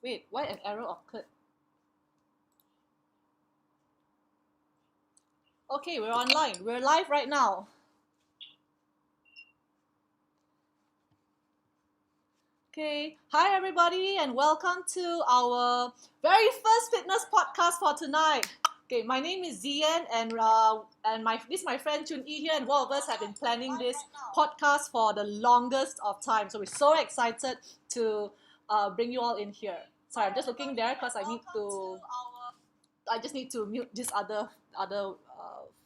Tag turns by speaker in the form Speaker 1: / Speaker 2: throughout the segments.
Speaker 1: Wait, why an error occurred? Okay, we're online. We're live right now. Okay, hi everybody, and welcome to our very first fitness podcast for tonight. Okay, my name is Zyen, and this is my friend Choon Ee here, and both of us have been planning this podcast for the longest of time. So we're so excited to bring you all in here. Sorry, I'm just looking there because I just need to mute this other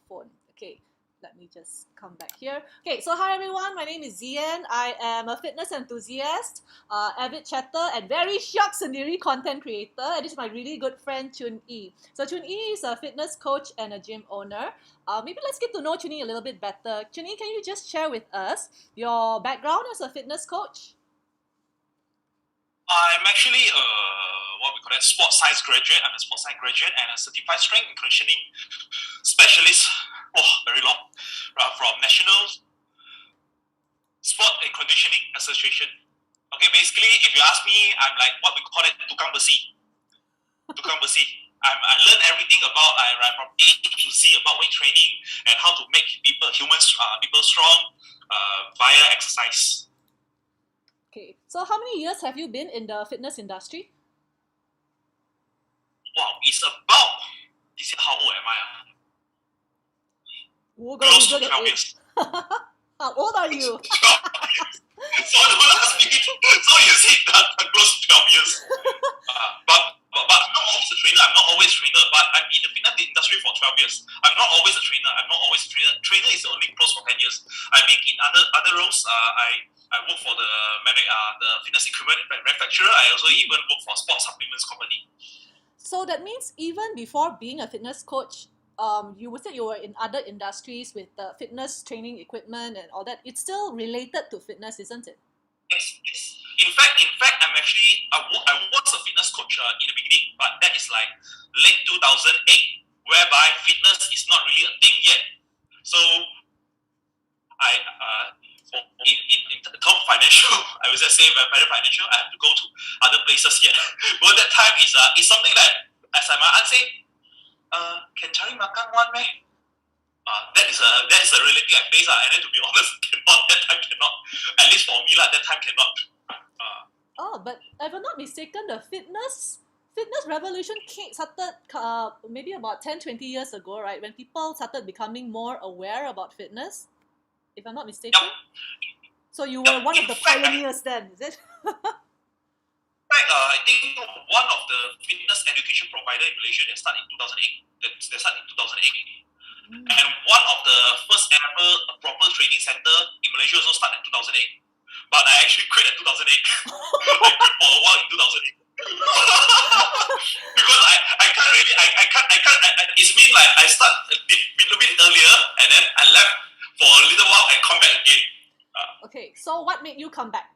Speaker 1: phone. Okay, let me just come back here. Okay, so hi everyone. My name is Zyen. I am a fitness enthusiast, avid chatter, and very shock sendiri content creator. And this is my really good friend Choon Ee. So Choon Ee is a fitness coach and a gym owner. Maybe let's get to know Choon Ee a little bit better. Choon Ee, can you just share with us your background as a fitness coach?
Speaker 2: I'm actually what we call it sports science graduate. I'm a sports science graduate and a certified strength and conditioning specialist. Oh, very long. From National Sport and Conditioning Association. Okay, basically, if you ask me, I'm like what we call it tukang besi. Tukang besi. I learned everything about from A to Z about weight training and how to make people strong via exercise.
Speaker 1: Okay, so how many years have you been in the fitness industry?
Speaker 2: Wow, it's about, this is how old am I?
Speaker 1: Close
Speaker 2: to 12 years.
Speaker 1: How old are you?
Speaker 2: 12 years. So don't ask me. So you see that close to 12 years. But I'm not always a trainer. I'm not always a trainer. But I'm in the fitness industry for 12 years. I'm not always a trainer. Trainer is only close for 10 years. I've been in other roles. I work for the fitness equipment manufacturer. I also even work for a sports supplements company.
Speaker 1: So that means even before being a fitness coach, you would say you were in other industries with fitness training equipment and all that. It's still related to fitness, isn't it?
Speaker 2: Yes. In fact, I'm actually I was a fitness coach in the beginning, but that is like late 2008, whereby fitness is not really a thing yet. So in terms of financial, I would just say very financial. I have to go to other places yet. But that time is something that, as my aunt say, can cari makan one meh? That is a reality I face, and then to be honest, that time cannot. At least for me that time cannot.
Speaker 1: But if I'm not mistaken, the fitness revolution started maybe about 10-20 years ago, right? When people started becoming more aware about fitness, if I'm not mistaken.
Speaker 2: Yep.
Speaker 1: So you were one of the pioneers then, is it?
Speaker 2: I think one of the fitness education provider in Malaysia, they started in 2008. They started in 2008. And one of the first ever proper training center in Malaysia also started in 2008. But I actually quit in 2008. I quit for a while in 2008. Because I can't really, it's mean like I start a little bit earlier and then I left for a little while and come back again.
Speaker 1: Okay, so what made you come back?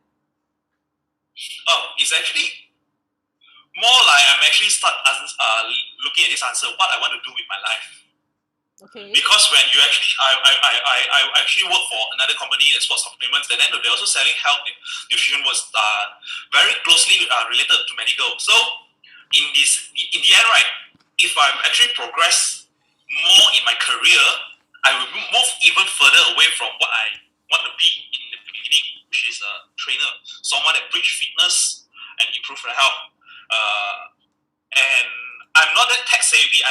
Speaker 2: It's actually more like I'm actually looking at this answer, what I want to do with my life.
Speaker 1: Okay.
Speaker 2: Because when you actually, I actually work for another company in sports supplements, and then they're also selling health nutrition was very closely related to medical. So in the end, right, if I'm actually progress more in my career, I will move even further away from what I want to be in the beginning, which is a trainer, someone that preach fitness and improve the health. And I'm not that tech savvy.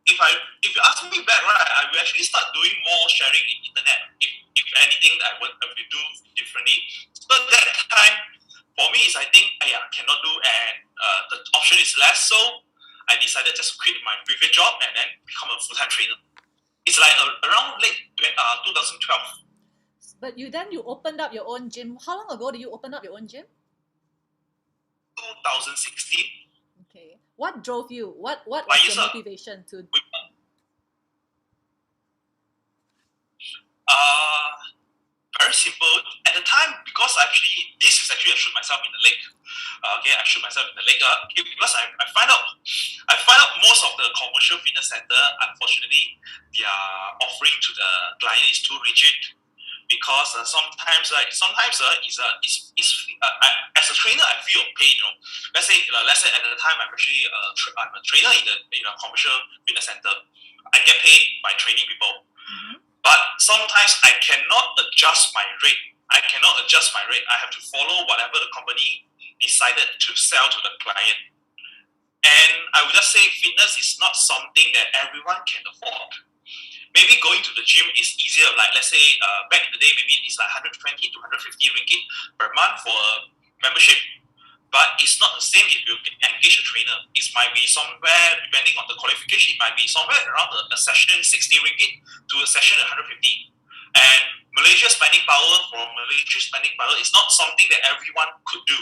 Speaker 2: If you ask me back, right, I will actually start doing more sharing in internet. If anything, I will do differently. So that time, for me, is I think I cannot do, and the option is less. So I decided just to quit my previous job and then become a full-time trainer. It's like around late 2012.
Speaker 1: But you opened up your own gym. How long ago did you open up your own gym?
Speaker 2: 2016.
Speaker 1: Okay. What drove you? What was your motivation to?
Speaker 2: Very simple. At the time, because I shoot myself in the leg. I shoot myself in the leg. Because I find out most of the commercial fitness center, unfortunately, their offering to the client is too rigid. because as a trainer I feel pain. Let's say at the time I'm a trainer in a commercial fitness center. I get paid by training people, but sometimes I cannot adjust my rate. I have to follow whatever the company decided to sell to the client. And I would just say fitness is not something that everyone can afford. Maybe going to the gym is easier. Like let's say back in the day, maybe it's like 120 to 150 ringgit per month for a membership. But it's not the same if you engage a trainer. It might be somewhere, depending on the qualification, it might be somewhere around a session 60 ringgit to a session 150. And Malaysia's spending power is not something that everyone could do.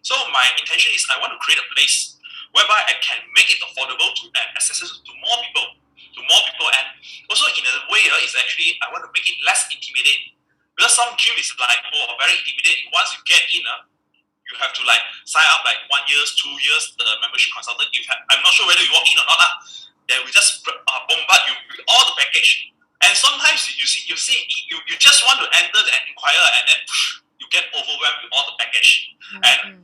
Speaker 2: So my intention is I want to create a place whereby I can make it affordable to and accessible to more people. And also in a way, is actually I want to make it less intimidating. Because some gym is like very intimidating. Once you get in, you have to like sign up like 1 year, 2 years, the membership consultant. I'm not sure whether you walk in or not. They will just bombard you with all the package. And sometimes you just want to enter and inquire, and then you get overwhelmed with all the package. And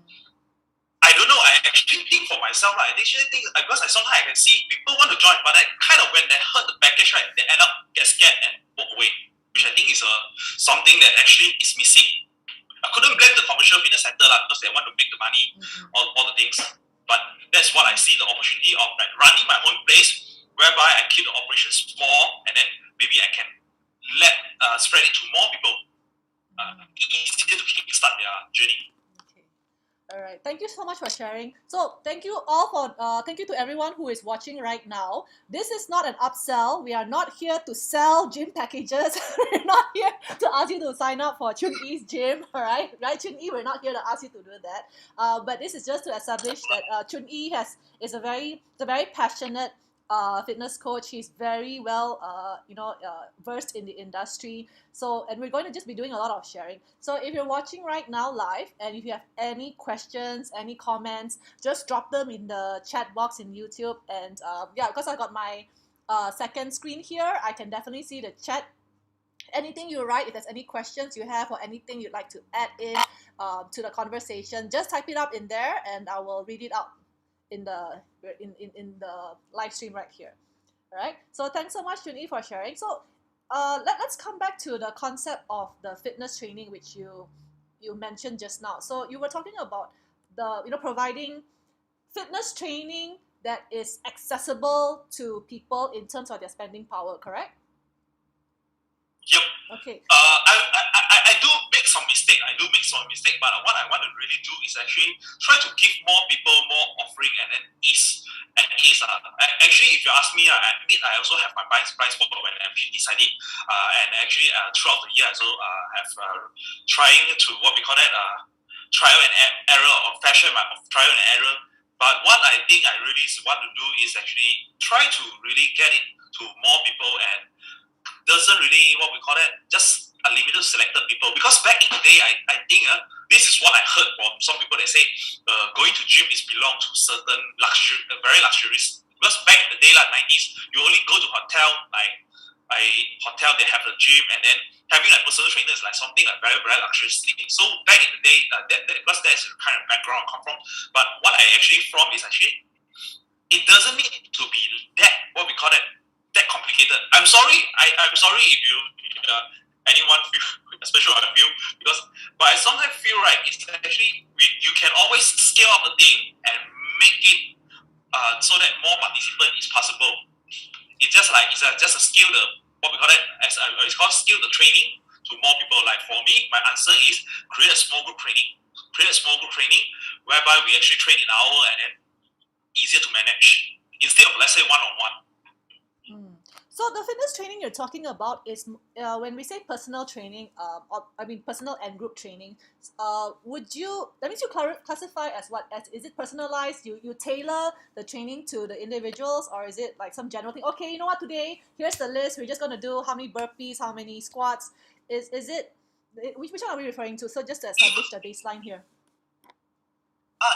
Speaker 2: I don't know. I actually think for myself, I actually think because sometimes I can see people want to join, but kind of when they heard the package, right, they end up get scared and walk away, which I think is something that actually is missing. I couldn't blame the commercial fitness center because they want to make the money, all the things. But that's what I see the opportunity of like running my own place, whereby I keep the operation small, and then maybe I can let spread it to more people. Easier to kickstart their journey.
Speaker 1: All right. Thank you so much for sharing. So thank you all for thank you to everyone who is watching right now. This is not an upsell. We are not here to sell gym packages. We're not here to ask you to sign up for Choon Ee's gym. All right, right, Choon Ee. We're not here to ask you to do that. But this is just to establish that Choon Ee is a very passionate fitness coach. He's very well versed in the industry. So, and we're going to just be doing a lot of sharing. So if you're watching right now live, and if you have any questions, any comments, just drop them in the chat box in YouTube. And because I got my second screen here, I can definitely see the chat. Anything you write, if there's any questions you have or anything you'd like to add in to the conversation, just type it up in there, and I will read it out in the live stream right here. All right. So thanks so much, Choon Ee, for sharing. So let's come back to the concept of the fitness training, which you mentioned just now. So you were talking about the providing fitness training that is accessible to people in terms of their spending power, correct?
Speaker 2: Yep.
Speaker 1: Okay.
Speaker 2: I do make some mistake. But what I want to really do is actually try to give more people more offering and then ease. Actually, if you ask me, I also have my blind spot when I actually decided. And actually, throughout the year, I also have trying to what we call that trial and error or fashion of trial and error. But what I think I really want to do is actually try to really get it to more people and doesn't really what we call that just a limited selected people, because back in the day I think this is what I heard from some people that say going to gym is belong to certain very luxurious, because back in the day like 90s you only go to hotel they have a gym, and then having a personal trainer is like something like very very luxurious thing. So back in the day because that's the kind of background I come from. But what I actually from is actually it doesn't need to be that what we call that complicated. I'm sorry if you anyone feel, especially I feel, but I sometimes feel right it's actually you can always scale up the thing and make it so that more participant is possible. It's just a skill what we call it it's called skill the training to more people. Like for me, my answer is create a small group training whereby we actually train in an hour and then easier to manage instead of let's say one-on-one.
Speaker 1: So the fitness training you're talking about is when we say personal training, personal and group training. That means you classify as what? Is it personalized? You tailor the training to the individuals, or is it like some general thing? Okay, you know what? Today here's the list. We're just gonna do how many burpees, how many squats. Is it? Which one are we referring to? So just to establish the baseline here.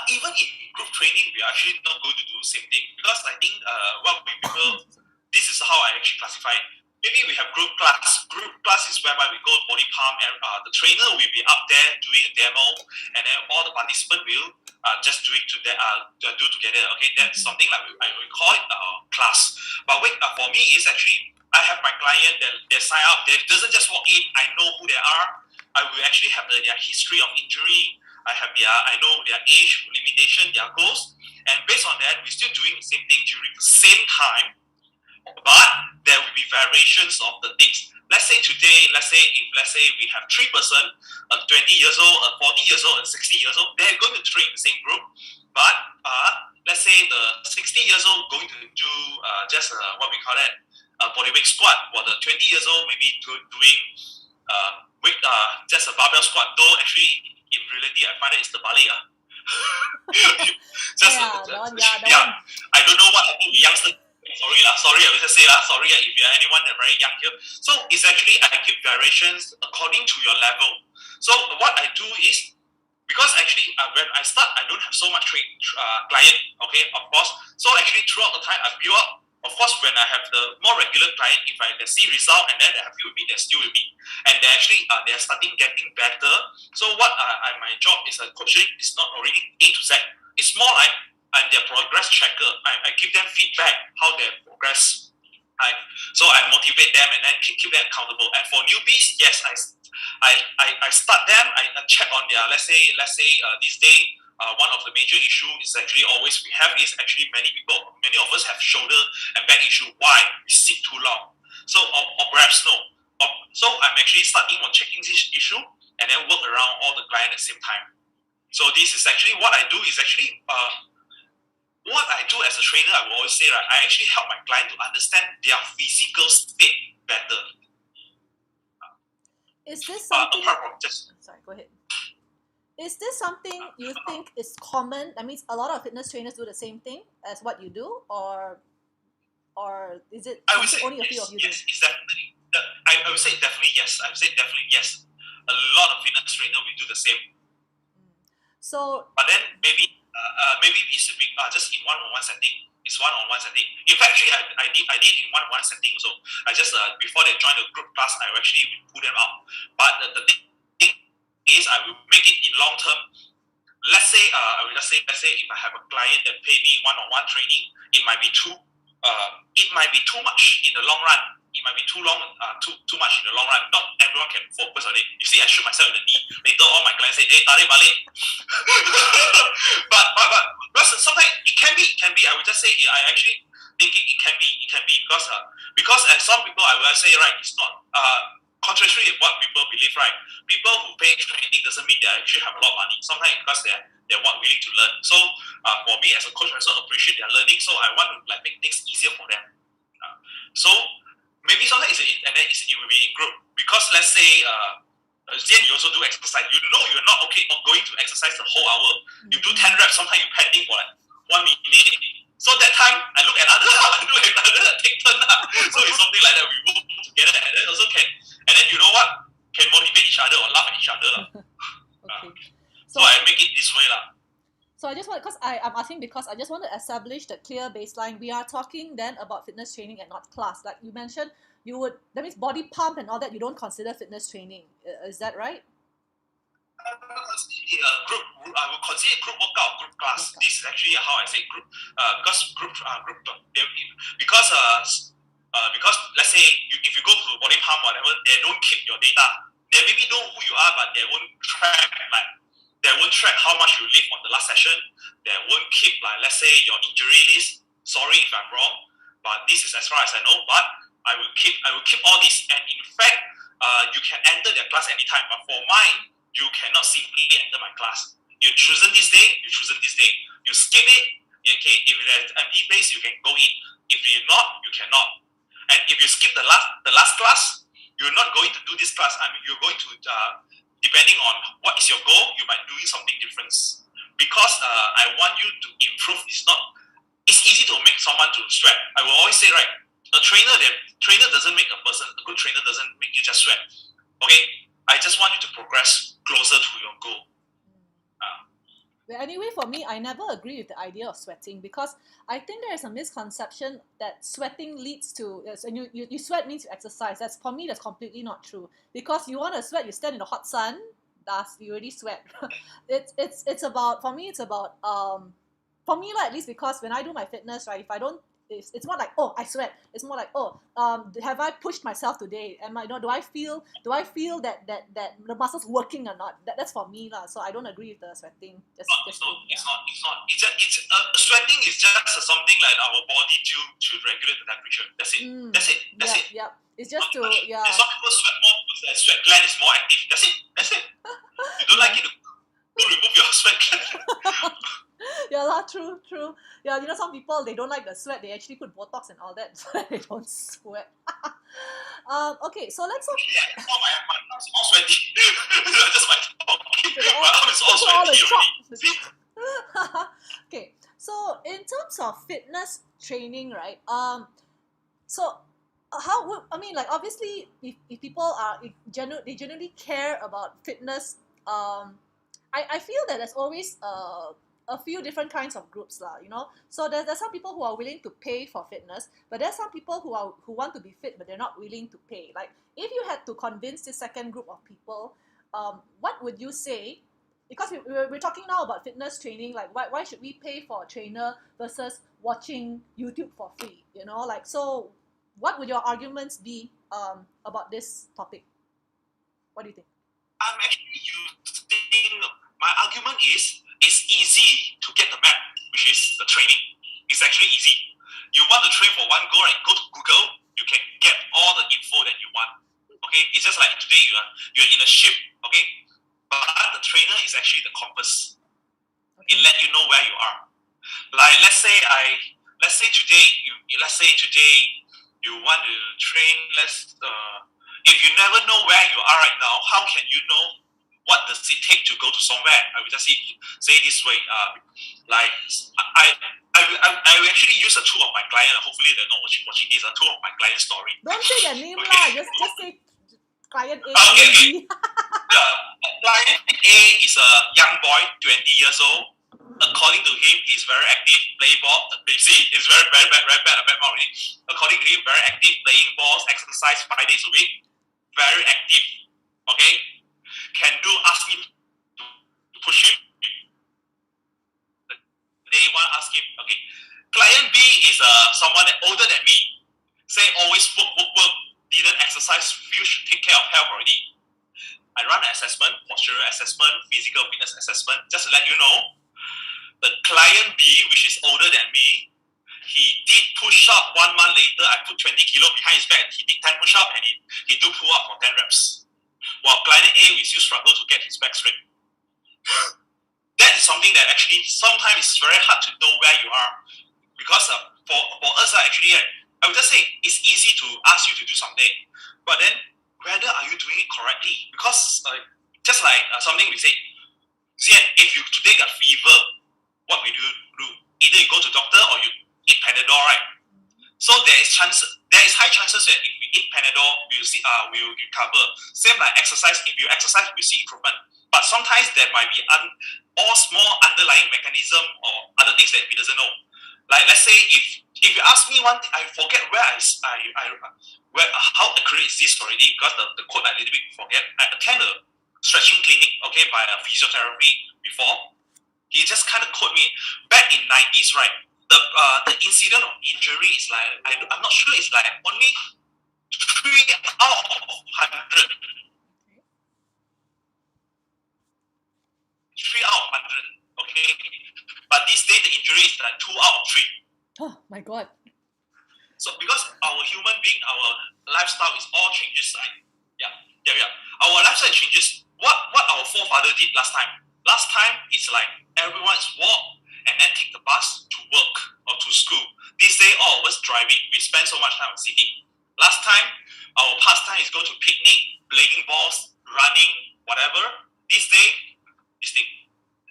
Speaker 2: Even in group training, we're actually not going to do the same thing, because I think what people. This is how I actually classify it. maybe we have group class. Group class is whereby we go body pump, and the trainer will be up there doing a demo, and then all the participants will just do it do together. Okay, that's something like we call it class. But wait, for me, is actually I have my client that they sign up. They doesn't just walk in. I know who they are. I will actually have their history of injury. I know their age limitation, their goals, and based on that, we're still doing the same thing during the same time. But there will be variations of the things. Let's say today, let's say we have 3 person, a 20 years old, a 40 years old, and 60 years old, they're going to train in the same group. But let's say the 60 years old going to do just what we call that, a bodyweight squat, while the 20 years old maybe doing just a barbell squat. Though actually, in reality, I find that it's the ballet. I don't know what happened to youngsters. Sorry, I will just say sorry if you are anyone that very young here. So it's actually I give variations according to your level. So what I do is, because actually when I start, I don't have so much client, okay, of course. So actually throughout the time I build up. Of course, when I have the more regular client, if I can see result and then they're happy with me, they're still with me, and they actually they're starting getting better. So what my job is coaching is not already A to Z. It's more like I'm their progress checker. I give them feedback how they progress. So I motivate them and then keep them accountable. And for newbies, yes, I start them. I check on their let's say this day. One of the major issues is actually always we have is actually many of us have shoulder and back issue. Why? We sit too long. So or perhaps no. So I'm actually starting on checking this issue and then work around all the client at the same time. So this is actually what I do is actually what I do as a trainer. I will always say, right, I actually help my client to understand their physical state better.
Speaker 1: Is this something?
Speaker 2: Sorry,
Speaker 1: go ahead. Is this something you think is common? That means a lot of fitness trainers do the same thing as what you do, or is it only a few of you do?
Speaker 2: Yes, it's definitely. I would say definitely yes. I would say definitely yes. A lot of fitness trainers will do the same.
Speaker 1: So,
Speaker 2: but then maybe it's a big just in one-on-one setting. It's one-on-one setting. In fact, actually, I did in one-on-one setting also. I just before they join the group class, I actually pull them out. But the thing is, I will make it in long term. Let's say I will just say, let's say if I have a client that pay me one-on-one training, it might be too much in the long run. It might be too much in the long run. Not everyone can focus on it. You see, I shoot myself in the knee. Later, all my clients say, "Hey, tarik balik." but sometimes it can be. I would just say, I actually think it can be because as some people, I will say, right, it's not contrary to what people believe, right? People who pay training doesn't mean they actually have a lot of money. Sometimes because they're willing to learn. So for me as a coach, I also appreciate their learning. So I want to make things easier for them. So maybe sometimes it will be in group, because let's say Zyen, you also do exercise. You know you're not going to exercise the whole hour. You do 10 reps. Sometimes you panting for like 1 minute. So that time I look at other take turn. So it's something like that. We work together and then also can. And then you know what? Can motivate each other or laugh at each other.
Speaker 1: Okay.
Speaker 2: So I make it this way.
Speaker 1: So I just want, because I'm asking because I just want to establish the clear baseline. We are talking then about fitness training and not class. Like you mentioned, that means body pump and all that, you don't consider fitness training. Is that right?
Speaker 2: I will consider group workout, group class. This is actually how I say group, because let's say if you go to body pump whatever, they don't keep your data. They maybe know who you are, but they won't track how much you lift on the last session. They won't keep let's say your injury list. Sorry if I'm wrong, but this is as far as I know. But I will keep all this, and in fact, you can enter their class anytime. But for mine, you cannot simply enter my class. You chosen this day, you skip it. Okay, if there's empty place, you can go in. If you're not, you cannot. And if you skip the last class, you're not going to do this class. I mean, you're going to depending on what is your goal, you might doing something different. Because I want you to improve. It's easy to make someone to sweat. I will always say, right, a trainer doesn't make a person. A good trainer doesn't make you just sweat. Okay, I just want you to progress closer to your goal.
Speaker 1: Anyway, for me, I never agree with the idea of sweating because I think there is a misconception that sweating leads to, yes, and you sweat means you exercise. That's, for me, that's completely not true. Because you want to sweat, you stand in the hot sun, thus you already sweat. It's about, for me, it's about for me, like, at least, because when I do my fitness, right, if I don't, it's more like, oh, I sweat. It's more like, oh, have I pushed myself today? Am I, do I feel that the muscles working or not? That's for me lah. So I don't agree with the sweating.
Speaker 2: It's not. It's not. It's not. It's just, sweating is just something like our body do to regulate the temperature. That's it. That's it. That's it.
Speaker 1: Yeah. It's just to, yeah.
Speaker 2: Some people sweat more because their sweat gland is more active. That's it. That's it. You don't like it, don't remove your sweat gland.
Speaker 1: Yeah lah, true. Yeah, some people, they don't like the sweat. They actually put Botox and all that so that they don't sweat. Okay, so let's talk.
Speaker 2: Yeah, it's not my arms all sweaty. Just my talking. My arm is all
Speaker 1: all the
Speaker 2: sweaty already.
Speaker 1: Okay, so in terms of fitness training, right? So how would, I mean, like, obviously, if people are, they generally care about fitness, I feel that there's always a few different kinds of groups lah, So there's some people who are willing to pay for fitness, but there's some people who want to be fit, but they're not willing to pay. Like, if you had to convince this second group of people, what would you say? Because we're talking now about fitness training, like why should we pay for a trainer versus watching YouTube for free? Like, so what would your arguments be about this topic? What do you think?
Speaker 2: I'm actually using, my argument is, it's easy to get the map, which is the training. It's actually easy. You want to train for one goal, right? Go to Google, you can get all the info that you want. Okay, it's just like today you're in a ship, okay? But the trainer is actually the compass. Okay. It let you know where you are. Like let's say today you want to train. If you never know where you are right now, how can you know what does it take to go to somewhere? I will just say this way. I will actually use two of my clients. Hopefully they're not watching this. Two of my client story.
Speaker 1: Don't say their name lah. Just say client A.
Speaker 2: Okay. Client A is a young boy, 20 years old. According to him, he's very active, play ball. You see, it's very bad already. According to him, very active, playing balls, exercise 5 days a week. Very active. Okay? Can do ask me to push him. Day one ask him, okay. Client B is someone that older than me. Say always work, didn't exercise, feel should take care of health already. I run an assessment, postural assessment, physical fitness assessment, just to let you know. The client B, which is older than me, he did push up 1 month later. I put 20 kilo behind his back. He did 10 push up and he do pull up for 10 reps. While client A, we still struggle to get his back straight. That is something that actually sometimes it's very hard to know where you are. Because for us, actually, I would just say it's easy to ask you to do something. But then, whether are you doing it correctly? Because just like something we say, Zyen, if you today got fever, what will you do? Either you go to doctor or you eat Panadol, right? So there is high chances that if we eat Panadol, we will recover. Same like exercise. If you exercise, we see improvement. But sometimes there might be all small underlying mechanism or other things that we doesn't know. Like let's say if you ask me one thing, I forget how accurate is this already because the quote I little bit forget. I attend a stretching clinic, okay, by a physiotherapy before. He just kind of quote me back in 90s, right? The incident of injury is like I'm not sure, it's like only 3 out of 100. 3 out of 100, okay? But this day the injury is like 2 out of 3.
Speaker 1: Oh my god.
Speaker 2: So because our human being, our lifestyle is all changes, right? Yeah. Our lifestyle changes. What our forefather did last time? Last time it's like everyone is walk and then take the bus to work or to school. This day all of us driving. We spend so much time in city. Last time our pastime is go to picnic, playing balls, running, whatever. This day,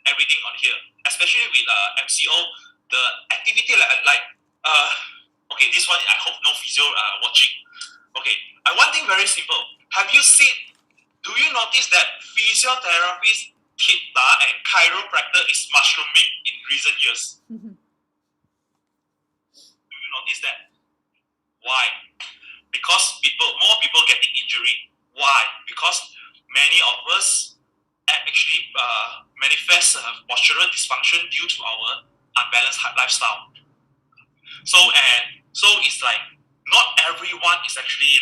Speaker 2: everything on here. Especially with MCO, the activity okay, this one I hope no physio watching. Okay, one thing very simple. Do you notice that physiotherapists and chiropractor is mushrooming in recent years. Do you notice that? Why? Because more people getting injury. Why? Because many of us actually manifest postural dysfunction due to our unbalanced lifestyle. So it's like not everyone is actually.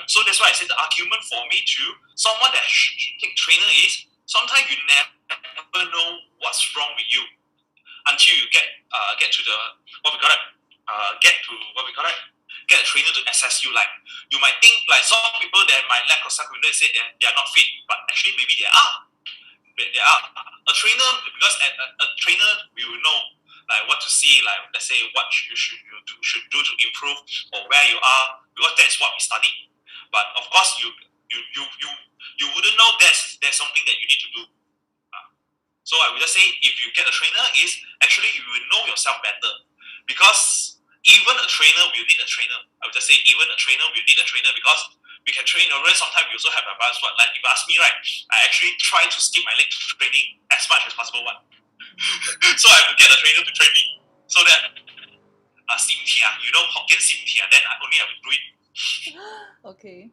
Speaker 2: So that's why I said the argument for me to someone that should take trainer is sometimes you never know what's wrong with you until you get to the get a trainer to assess you. Like you might think like some people that might lack of self-confidence say that they are not fit, but actually maybe they are. They are a trainer because a trainer will know like what to see, like let's say what you should do to improve or where you are, because that's what we study. But of course you wouldn't know there's something that you need to do. So I would just say if you get a trainer is actually you will know yourself better, because even a trainer will need a trainer. I would just say even a trainer will need a trainer because we can train already. Sometimes we also have advanced one. Like if you ask me, right, I actually try to skip my leg training as much as possible. One. So I have to get a trainer to train me so that Hokkien sim tia, then only I will do it.
Speaker 1: Okay.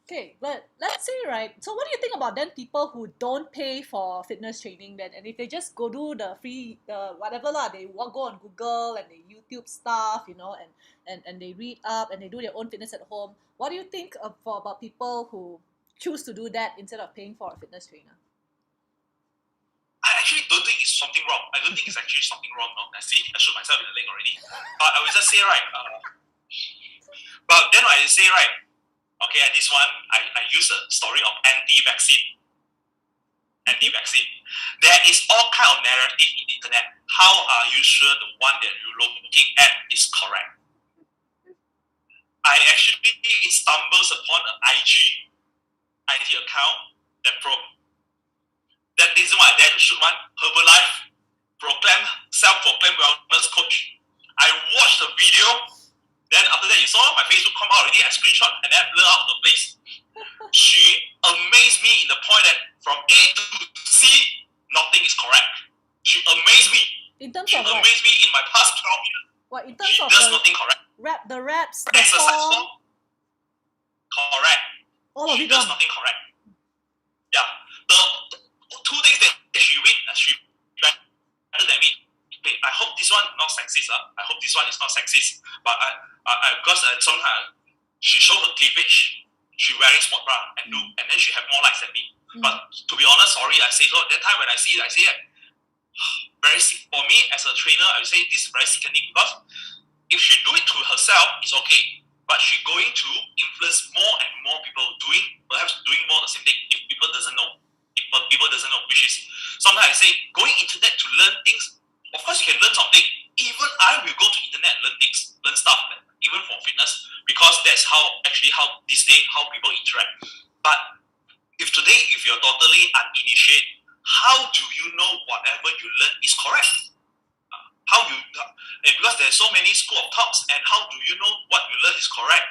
Speaker 1: Okay, but let's say, right, so what do you think about then people who don't pay for fitness training then, and if they just go do the free, whatever lah, they go on Google and they YouTube stuff, and they read up and they do their own fitness at home. What do you think about people who choose to do that instead of paying for a fitness trainer?
Speaker 2: I actually don't think it's something wrong. I don't think it's actually something wrong. No, I see. I shot myself in the leg already. But I will just say, right. But then I say, right. Okay, at this one, I use a story of anti-vaccine. Anti-vaccine. There is all kind of narrative in the internet. How are you sure the one that you're looking at is correct? I actually stumbled upon an IG account that reason why I dare to shoot one. Herbalife self-proclaimed wellness coach. I watched the video. Then after that, you saw my Facebook come out already. I screenshot and then blur out the place. She amazed me in the point that from A to Z, nothing is correct. She amazed me.
Speaker 1: In terms
Speaker 2: she
Speaker 1: of what?
Speaker 2: amazed me in my past 12 years.
Speaker 1: What, in terms
Speaker 2: she
Speaker 1: of
Speaker 2: does nothing correct.
Speaker 1: The reps, the
Speaker 2: exercise
Speaker 1: form,
Speaker 2: correct.
Speaker 1: All of
Speaker 2: she
Speaker 1: it
Speaker 2: does
Speaker 1: wrong.
Speaker 2: nothing correct. Yeah. The two things that she better than me. Okay, I hope this one not sexist. I hope this one is not sexist. But because sometimes she showed her cleavage, she wearing sport bra and then she have more likes than me. But to be honest, sorry, I say so. That time when I see it, I say very sick. For me as a trainer, I would say this is very sickening because if she do it to herself, it's okay. But she going to influence more and more people perhaps doing more the same thing if people doesn't know. Which is sometimes I say going internet to learn things. Of course, you can learn something. Even I will go to internet and learn stuff, even for fitness, because that's how this day how people interact. But if you're totally uninitiated, how do you know whatever you learn is correct? Because there's so many school of thoughts, and how do you know what you learn is correct?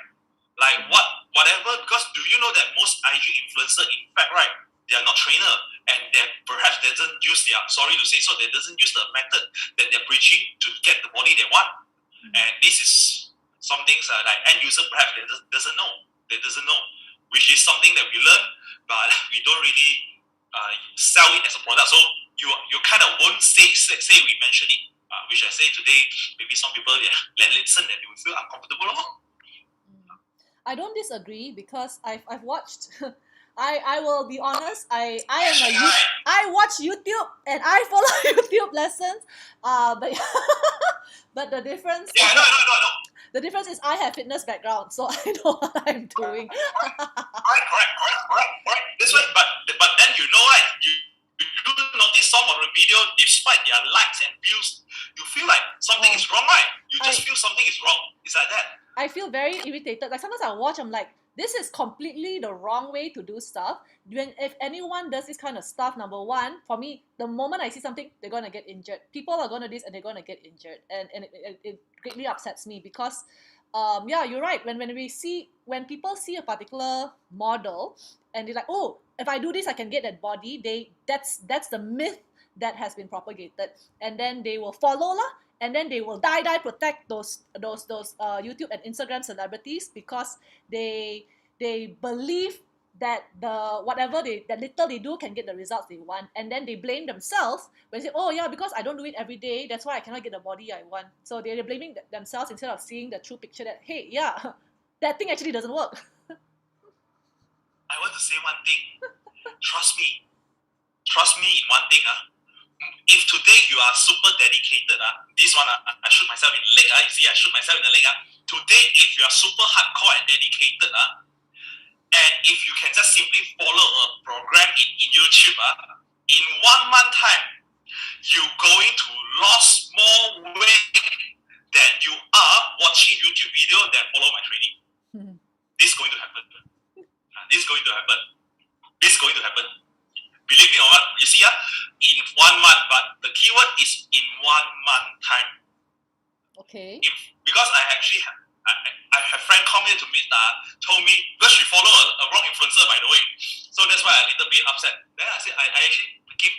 Speaker 2: Like whatever, because do you know that most IG influencers, in fact, right, they are not trainer, and they perhaps they doesn't use they doesn't use the method that they're preaching to get the body they want. And this is some things like end user perhaps they doesn't know, which is something that we learn, but we don't really sell it as a product. So you kind of won't say we mention it, which I say today. Maybe some people listen and they will feel uncomfortable.
Speaker 1: I don't disagree because I've watched. I will be honest. I watch YouTube and I follow YouTube lessons. But the difference.
Speaker 2: Yeah, no.
Speaker 1: The difference is I have fitness background, so I know what I'm doing.
Speaker 2: Correct. This way, but then you know, right? You do notice some of the video, despite their likes and views, you feel like something is wrong, right? You just feel something is wrong. It's like that.
Speaker 1: I feel very irritated. Like sometimes I watch, I'm like, this is completely the wrong way to do stuff. If anyone does this kind of stuff, number one, for me, the moment I see something, they're going to get injured. People are going to do this and they're going to get injured. And it greatly upsets me because yeah, you're right. When people see a particular model and they're like, oh, if I do this, I can get that body. That's the myth that has been propagated, and then they will follow lah, and then they will die protect those YouTube and Instagram celebrities because they believe that that little they do can get the results they want, and then they blame themselves when they say, oh yeah, because I don't do it every day, that's why I cannot get the body I want. So they're blaming themselves instead of seeing the true picture that, hey, yeah, that thing actually doesn't work.
Speaker 2: I want to say one thing. Trust me. Trust me in one thing. If today you are super dedicated, this one, I shoot myself in the leg. You see, I shoot myself in the leg. Today, if you are super hardcore and dedicated, and if you can just simply follow a program in YouTube, in 1 month time, you're going to lose more weight than you are watching YouTube video than follow my training. This is going to happen. This is going to happen. This is going to happen. Believe me or not, you see, in 1 month, but the keyword is in 1 month time.
Speaker 1: Okay.
Speaker 2: Because I actually I have friend call me to meet, told me, because she follow a wrong influencer, by the way. So that's why I'm a little bit upset. Then I said, I actually give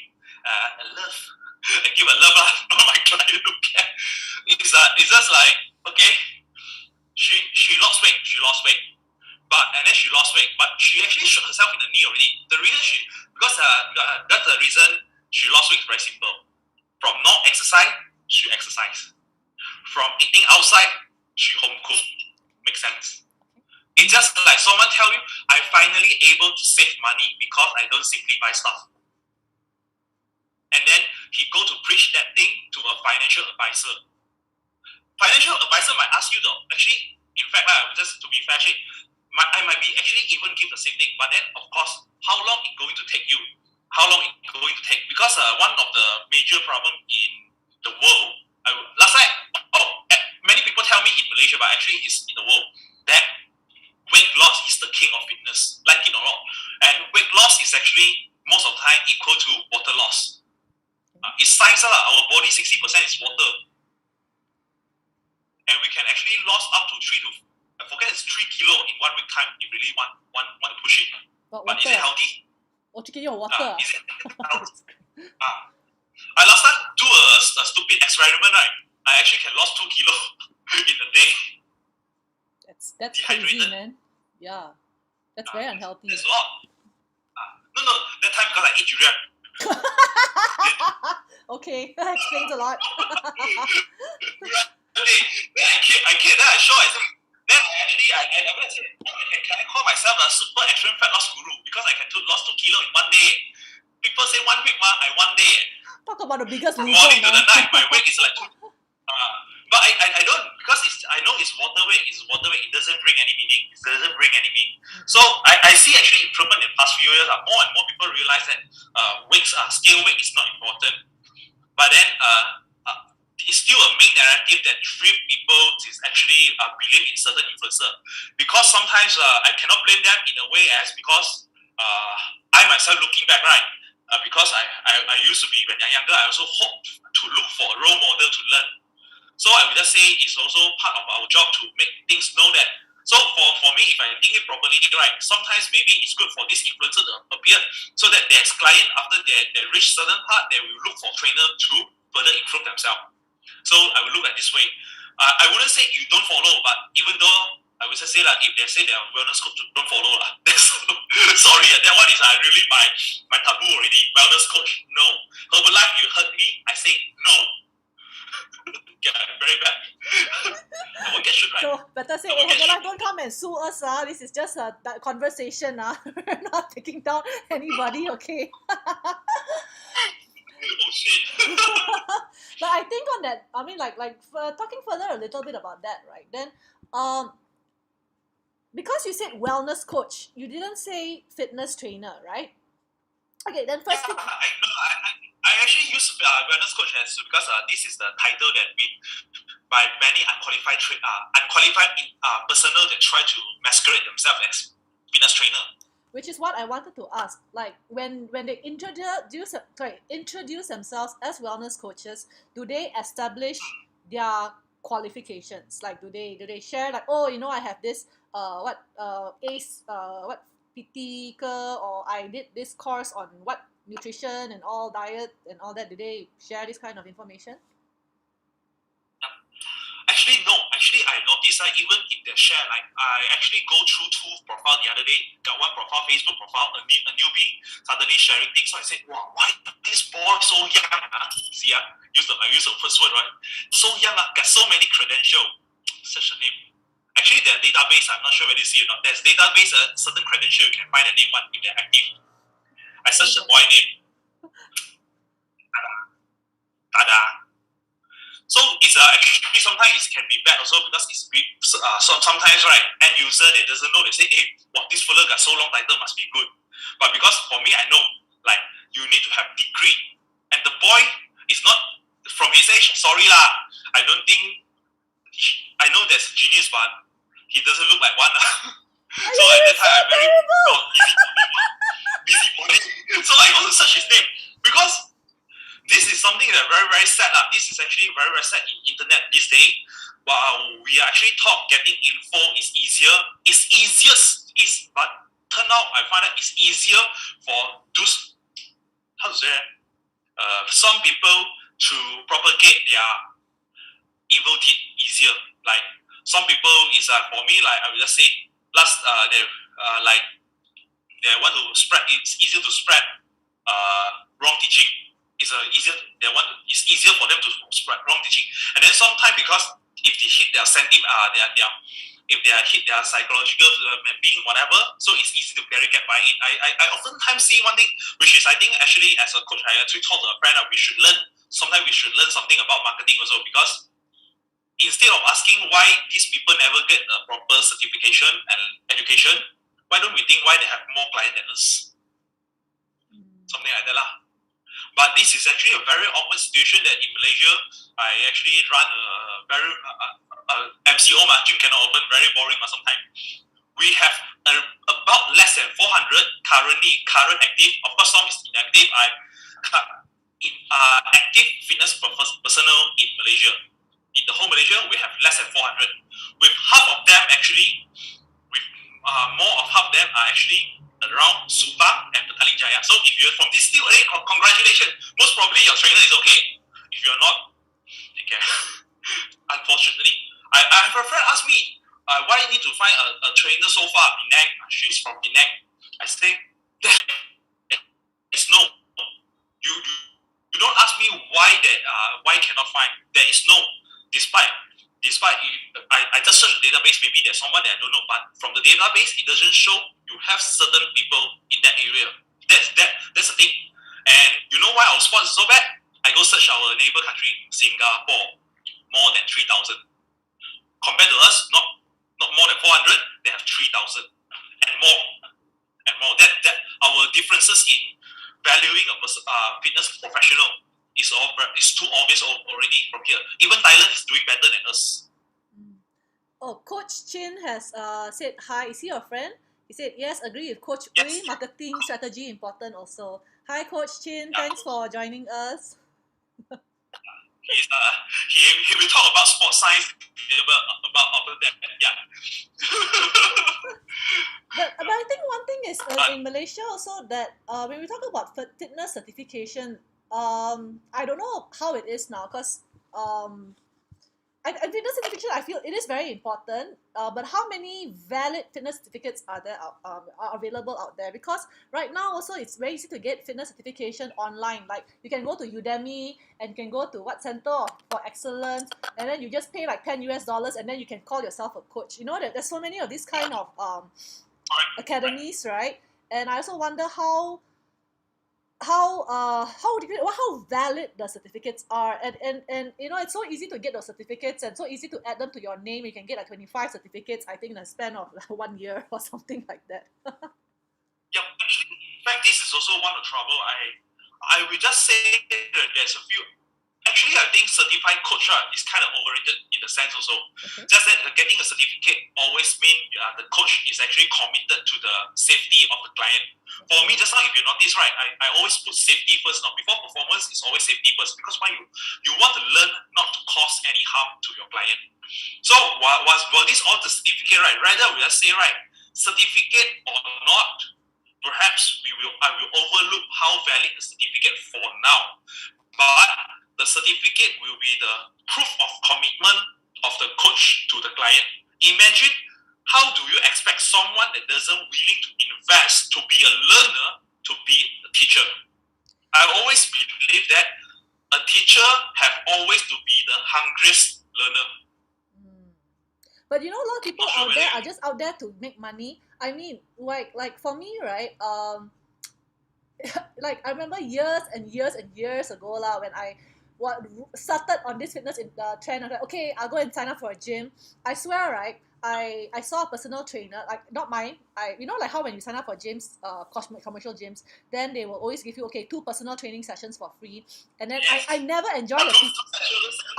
Speaker 2: a love. I give a love, not my client don't care. It's just like, okay, she lost weight. And then she lost weight, but she actually shot herself in the knee already. The reason that's the reason she lost weight is very simple. From not exercise, she exercise. From eating outside, she home cook. Makes sense. It's just like someone tell you, I'm finally able to save money because I don't simply buy stuff. And then he go to preach that thing to a financial advisor. Financial advisor might ask you though, actually, in fact, just to be fair, I might be actually even give the same thing, but then of course, how long it's going to take you? How long it's going to take? Because one of the major problem in the world, last time, many people tell me in Malaysia, but actually it's in the world, that weight loss is the king of fitness, like it or not. And weight loss is actually most of the time equal to water loss. It's science, our body 60% is water. And we can actually lose up to 3 kilo in 1 week time. You really want to push it. But is it healthy?
Speaker 1: Water.
Speaker 2: Is it healthy? I last time do a stupid experiment, right? I actually can lose 2 kilo in a day.
Speaker 1: That's crazy, man. Yeah. That's very unhealthy.
Speaker 2: That's a lot. No, that time because I ate durian.
Speaker 1: Okay, that explains a lot.
Speaker 2: I kid, then I show, I said, then I said, can I call myself a super extreme fat loss guru because I can lose 2 kilo in 1 day. People say 1 week, I 1 day.
Speaker 1: Talk about the biggest
Speaker 2: From
Speaker 1: loser,
Speaker 2: morning to
Speaker 1: man.
Speaker 2: the night, my weight is like 2. But I don't, because I know it's water weight, it doesn't bring any meaning. So I see actually improvement in the past few years. More and more people realize that scale weight is not important. But then it's still a main narrative that drives people to actually believe in certain influencer. Because sometimes I cannot blame them in a way as because I myself looking back, right? Because I used to be, when I'm younger, I also hope to look for a role model to learn. So I would just say it's also part of our job to make things know that. So for me, if I think it properly, right, sometimes maybe it's good for this influencer to appear so that there's client after they reach certain part, they will look for trainer to further improve themselves. So I will look at this way. I wouldn't say you don't follow, but even though I would just say like if they say they are wellness coach, don't follow lah. Sorry, that one is really my taboo already. Wellness coach, no. Herbalife, you heard me, I say no. Yeah, very bad. I won't get shoot, right?
Speaker 1: So better say, Herbalife, don't come and sue us. This is just a conversation. We're not taking down anybody, okay?
Speaker 2: Oh shit.
Speaker 1: But I think on that, I mean, talking further a little bit about that, right? Then, because you said wellness coach, you didn't say fitness trainer, right? Okay, then first thing.
Speaker 2: I actually use wellness coach because this is the title that by many unqualified personnel that try to masquerade themselves as fitness trainer.
Speaker 1: Which is what I wanted to ask. Like when they introduce themselves as wellness coaches, do they establish their qualifications? Like, do they share like, oh, I have this ACE what PT ke, or I did this course on what nutrition and all diet and all that? Do they share this kind of information?
Speaker 2: Actually, no. Actually, I noticed that even in their share, like I actually go through two profile the other day. Got one profile, Facebook profile, a newbie suddenly sharing things. So I said, wow, why this boy so young? See, I use the first word, right? So young, got so many credentials. Such a name. Actually, their database, I'm not sure whether you see or not. There's database, a certain credential, you can find the name one if they're active. I searched the boy name. Tada. So it's actually sometimes it can be bad also because sometimes right end user that doesn't know, they say, hey, what, this fella got so long title must be good. But because for me I know, like, you need to have degree, and the boy is not from his age. Sorry lah, I don't think I know there's genius, but he doesn't look like one. So at that time I'm very busy body. So I go to search his name because this is something that very, very sad. This is actually very, very sad in internet this day. While we are actually taught getting info is easier, but turn out I find that it's easier for those, how to say, some people to propagate their evil deed easier. Like some people is for me, like I will just say, they want to spread. It's easier to spread wrong teaching. It's easier for them to spread wrong teaching. And then sometimes because if they hit their if they hit their psychological being whatever, so it's easy to get buy in. I oftentimes see one thing, which is I think actually as a coach I actually told a friend that we should learn something about marketing also, because instead of asking why these people never get a proper certification and education, why don't we think why they have more clients than us? Something like that lah. But this is actually a very awkward situation that in Malaysia, I actually run a very MCO, gym cannot open, very boring sometimes. We have about less than 400 current active. Of course, some is inactive. Active fitness personnel in Malaysia. In the whole Malaysia, we have less than 400. With half of them actually, more of half of them are actually around Subang and Petaling Jaya. So if you're from this still, hey, congratulations. Most probably your trainer is okay. If you're not, take care. Unfortunately, I have a friend ask me, why I need to find a trainer so far? Penang, she's from Penang. I say, it's no. You don't ask me why cannot find. There is no. Despite I just search the database, maybe there's someone that I don't know, but from the database it doesn't show you have certain people in that area. That's the thing. And you know why our sport is so bad? I go search our neighbor country, Singapore, more than 3,000. Compared to us, not more than 400, they have 3,000 and more. That our differences in valuing a fitness professional is too obvious already from here. Even Thailand is doing better than us.
Speaker 1: Oh, Coach Chin has said hi. Is he your friend? He said, yes, agree with Coach Ooi. Marketing strategy important also. Hi, Coach Chin. Yeah. Thanks for joining us.
Speaker 2: He will talk about sports science, about that. Yeah.
Speaker 1: but I think one thing is in Malaysia also that when we talk about fitness certification, I don't know how it is now, because fitness certification, I feel it is very important, but how many valid fitness certificates are available out there? Because right now also it's very easy to get fitness certification online. Like you can go to Udemy and you can go to Center for Excellence, and then you just pay like $10 and then you can call yourself a coach. You know that there's so many of these kind of academies, right? And I also wonder how valid the certificates are, and it's so easy to get those certificates and so easy to add them to your name. You can get like 25 certificates, I think, in a span of like 1 year or something like that.
Speaker 2: Yeah, actually, in fact, this is also one of the trouble. I will just say that there's a few actually, I think certified coach is kind of overrated in the sense also.
Speaker 1: Okay.
Speaker 2: Just that getting a certificate always mean the coach is actually committed to the safety of the client. For me, just now, if you notice, right, I always put safety first. Now, before performance, it's always safety first because why you want to learn not to cause any harm to your client. So, while this all the certificate, right, rather we just say, right, certificate or not, perhaps I will overlook how valid the certificate for now. But the certificate will be the proof of commitment of the coach to the client. Imagine how do you expect someone that doesn't willing to invest to be a learner to be a teacher? I always believe that a teacher have always to be the hungriest learner.
Speaker 1: But you know, a lot of people out there are just out there to make money. I mean, like for me, right? Like I remember years and years and years ago lah, when I started on this fitness trend. I'm like, okay, I'll go and sign up for a gym. I swear, right? I saw a personal trainer, like not mine. Like how when you sign up for gyms, commercial gyms, then they will always give you 2 personal training sessions for free. And then I never enjoy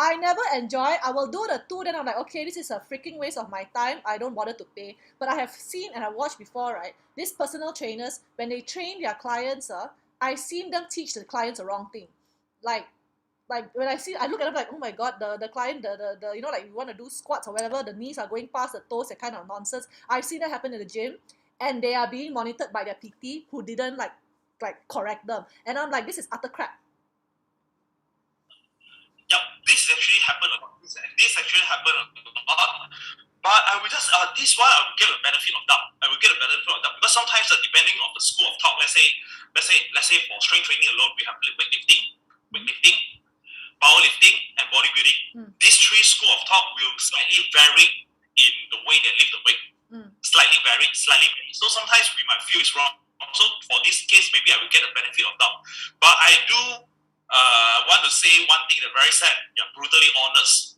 Speaker 1: I never enjoy. I will do the 2, then I'm like, okay, this is a freaking waste of my time. I don't bother to pay. But I have seen and I watched before, right? These personal trainers, when they train their clients, I've seen them teach the clients the wrong thing. Like when I look at them like, oh my god, the client, the like you want to do squats or whatever, the knees are going past the toes, that kind of nonsense. I've seen that happen in the gym, and they are being monitored by their PT who didn't like correct them, and I'm like, this is utter crap.
Speaker 2: Yep, this actually happened a lot. This actually happened a lot. But I will just this one I will get a benefit of doubt. Because sometimes depending on the school of thought, let's say for strength training alone, we have weightlifting, powerlifting, and bodybuilding. These 3 school of thought will slightly vary in the way they lift the weight. Slightly vary. So sometimes we might feel it's wrong. So for this case, maybe I will get a benefit of doubt. But I do want to say one thing that's very sad, brutally honest.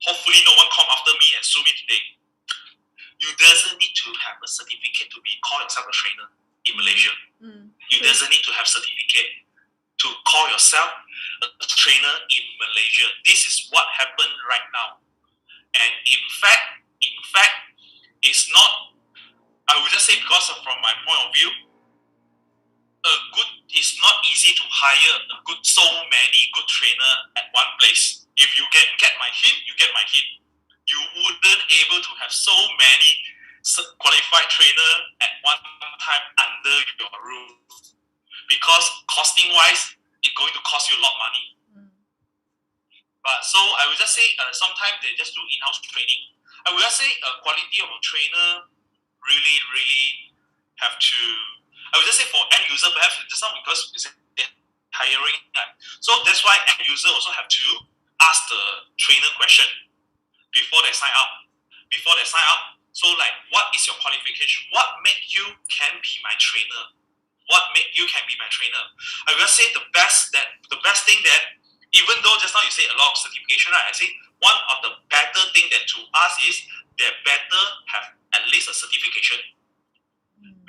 Speaker 2: Hopefully no one come after me and sue me today. You doesn't need to have a certificate to be call yourself a trainer in Malaysia. You doesn't need to have certificate to call yourself a trainer in Malaysia. This is what happened right now. And in fact, it's not, I would just say because from my point of view, it's not easy to hire so many good trainer at one place. If you can get my hint, you get my hint. You wouldn't able to have so many qualified trainer at one time under your roof. Because costing wise, it's going to cost you a lot of money. But so I would just say sometimes they just do in-house training. I would just say quality of a trainer really have to. I would just say for end user, perhaps just not because they're hiring. So that's why end user also have to ask the trainer question before they sign up. So like, what is your qualification? What make you can be my trainer? I will say the best thing that, even though just now you say a lot of certification, right? I say one of the better thing that to us is they better have at least a certification.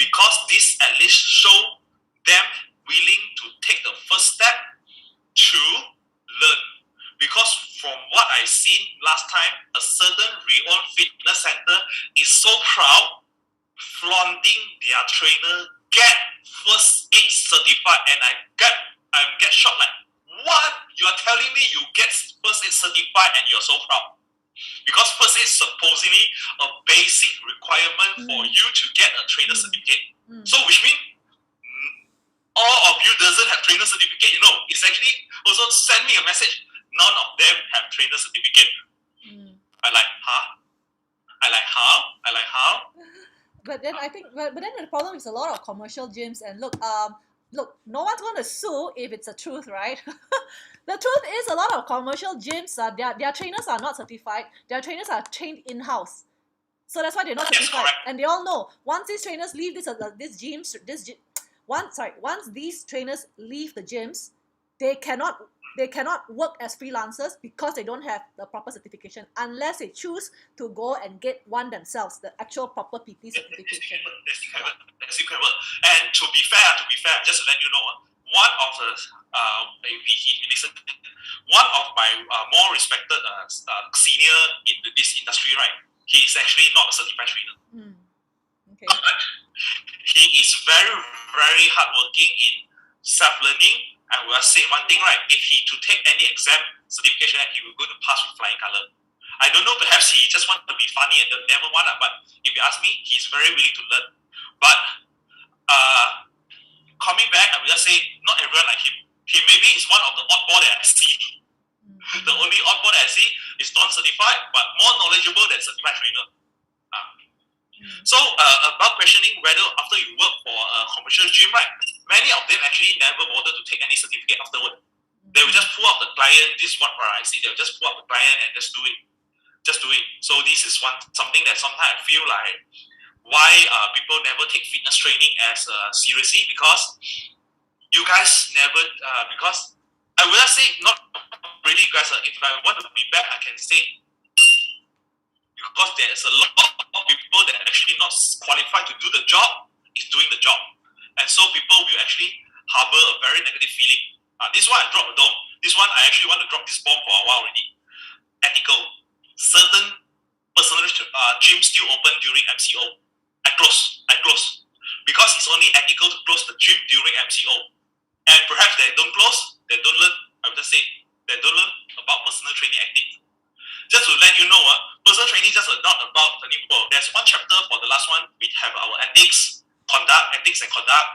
Speaker 2: Because this at least show them willing to take the first step to learn. Because from what I seen last time, a certain renowned fitness center is so proud, flaunting their trainer get first aid certified, and I get shocked like, what? You are telling me you get first aid certified and you're so proud? Because first aid is supposedly a basic requirement for you to get a trainer certificate. So which means all of you doesn't have trainer certificate. It's actually also send me a message. None of them have trainer certificate. I like, how?
Speaker 1: But then I think, but then the problem is a lot of commercial gyms, and look, no one's going to sue if it's the truth, right? The truth is a lot of commercial gyms, their trainers are not certified. Their trainers are trained in-house. So that's why they're not certified. And they all know, once these trainers leave once these trainers leave the gyms, they cannot work as freelancers because they don't have the proper certification, unless they choose to go and get one themselves, the actual proper PT certification.
Speaker 2: That's incredible. And to be fair, just to let you know, one of the he listened. One of my more respected senior in this industry, right? He is actually not a certified trainer.
Speaker 1: Okay.
Speaker 2: But he is very, very hardworking in self-learning. And we'll say one thing, right? If he to take any exam certification, he will go to pass with flying color. I don't know, perhaps he just want to be funny and never want to, but if you ask me, he's very willing to learn. But coming back, I will just say, not everyone like him. He maybe is one of the oddball that I see. The only oddball that I see is non-certified, but more knowledgeable than certified trainer. So about questioning whether after you work for a commercial gym, right, many of them actually never bother to take any certificate afterward. They will just pull out the client, this is what I see, they'll just pull out the client and just do it. Just do it. So this is something that sometimes I feel like why people never take fitness training as seriously, because you guys never, because I will not say, not really guys, if I want to be back, I can say, because there's a lot of people that actually not qualified to do the job is doing the job. And so people will actually harbor a very negative feeling. This one I dropped a dome. This one I actually want to drop this bomb for a while already. Ethical. Certain personal gyms still open during MCO. I close. Because it's only ethical to close the gym during MCO. And perhaps they don't close, they don't learn, I would just say, they don't learn about personal training ethics. Just to let you know, personal training is just not about training people. There's one chapter for the last one, we have our ethics and conduct,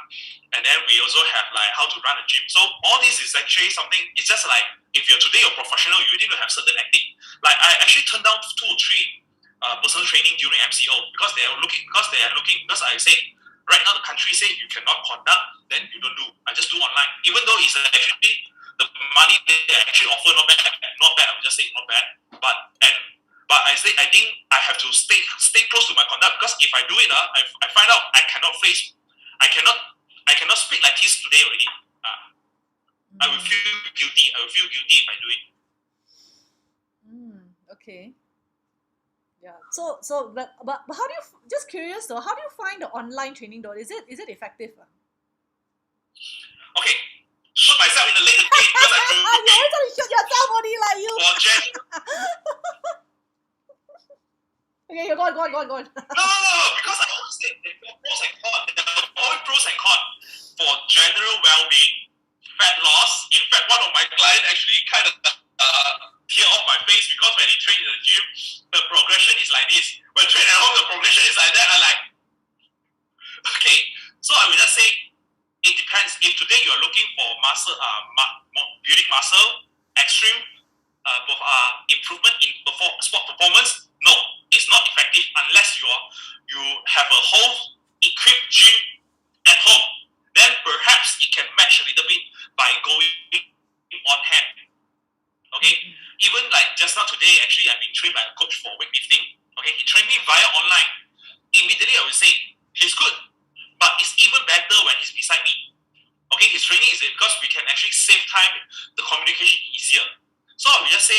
Speaker 2: and then we also have like how to run a gym. So all this is actually something, it's just like, if you're today a professional, you need to have certain ethics. Like I actually turned down 2 or 3 personal training during MCO because because I say, right now the country say you cannot conduct, then you don't do. I just do online. Even though it's actually, the money they actually offer not bad. I would just say not bad. But I think I have to stay close to my conduct, because if I do it, I find out I cannot speak like this today already. I will feel guilty. If I do it.
Speaker 1: Okay. Yeah. So but how do you, just curious though, how do you find the online training though? Is it effective?
Speaker 2: Okay. Shoot myself in the leg again because I do.
Speaker 1: You always have to shoot yourself only like you.
Speaker 2: For Jen.
Speaker 1: Okay, go on.
Speaker 2: No, because I always say there are pros and cons. There are always pros and cons for general well-being, fat loss. In fact, one of my clients actually kind of tear off my face because when he trained in the gym, the progression is like this. When trained at home, the progression is like that. I'm like, okay. So I will just say, it depends. If today you are looking for muscle, building muscle, extreme improvement in sport performance, no, it's not effective unless you have a whole equipped gym at home. Then perhaps it can match a little bit by going on hand. Okay, even like just now today, actually I've been trained by a coach for weightlifting. Okay, he trained me via online. Immediately I would say he's good, but it's even better when he's beside me. Okay, his training is because we can actually save time, the communication easier. So I will just say,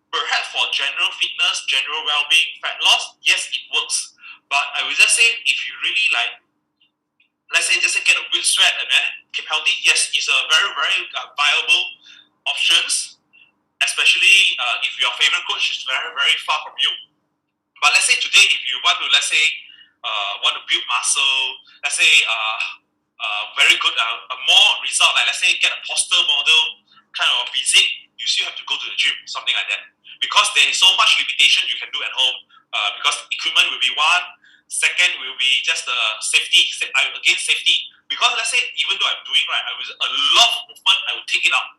Speaker 2: perhaps for general fitness, general well-being, fat loss, yes, it works. But I will just say, if you really like, let's say, just get a good sweat and then keep healthy, yes, it's a very, very viable options, especially if your favorite coach is very, very far from you. But let's say today, if you want to, let's say, want to build muscle, let's say, very good, a more result, like let's say, get a poster model kind of visit, you still have to go to the gym, something like that. Because there is so much limitation you can do at home. Because equipment will be one. Second will be just safety. Again, safety. Because let's say, even though I'm doing right, a lot of movement, I will take it out.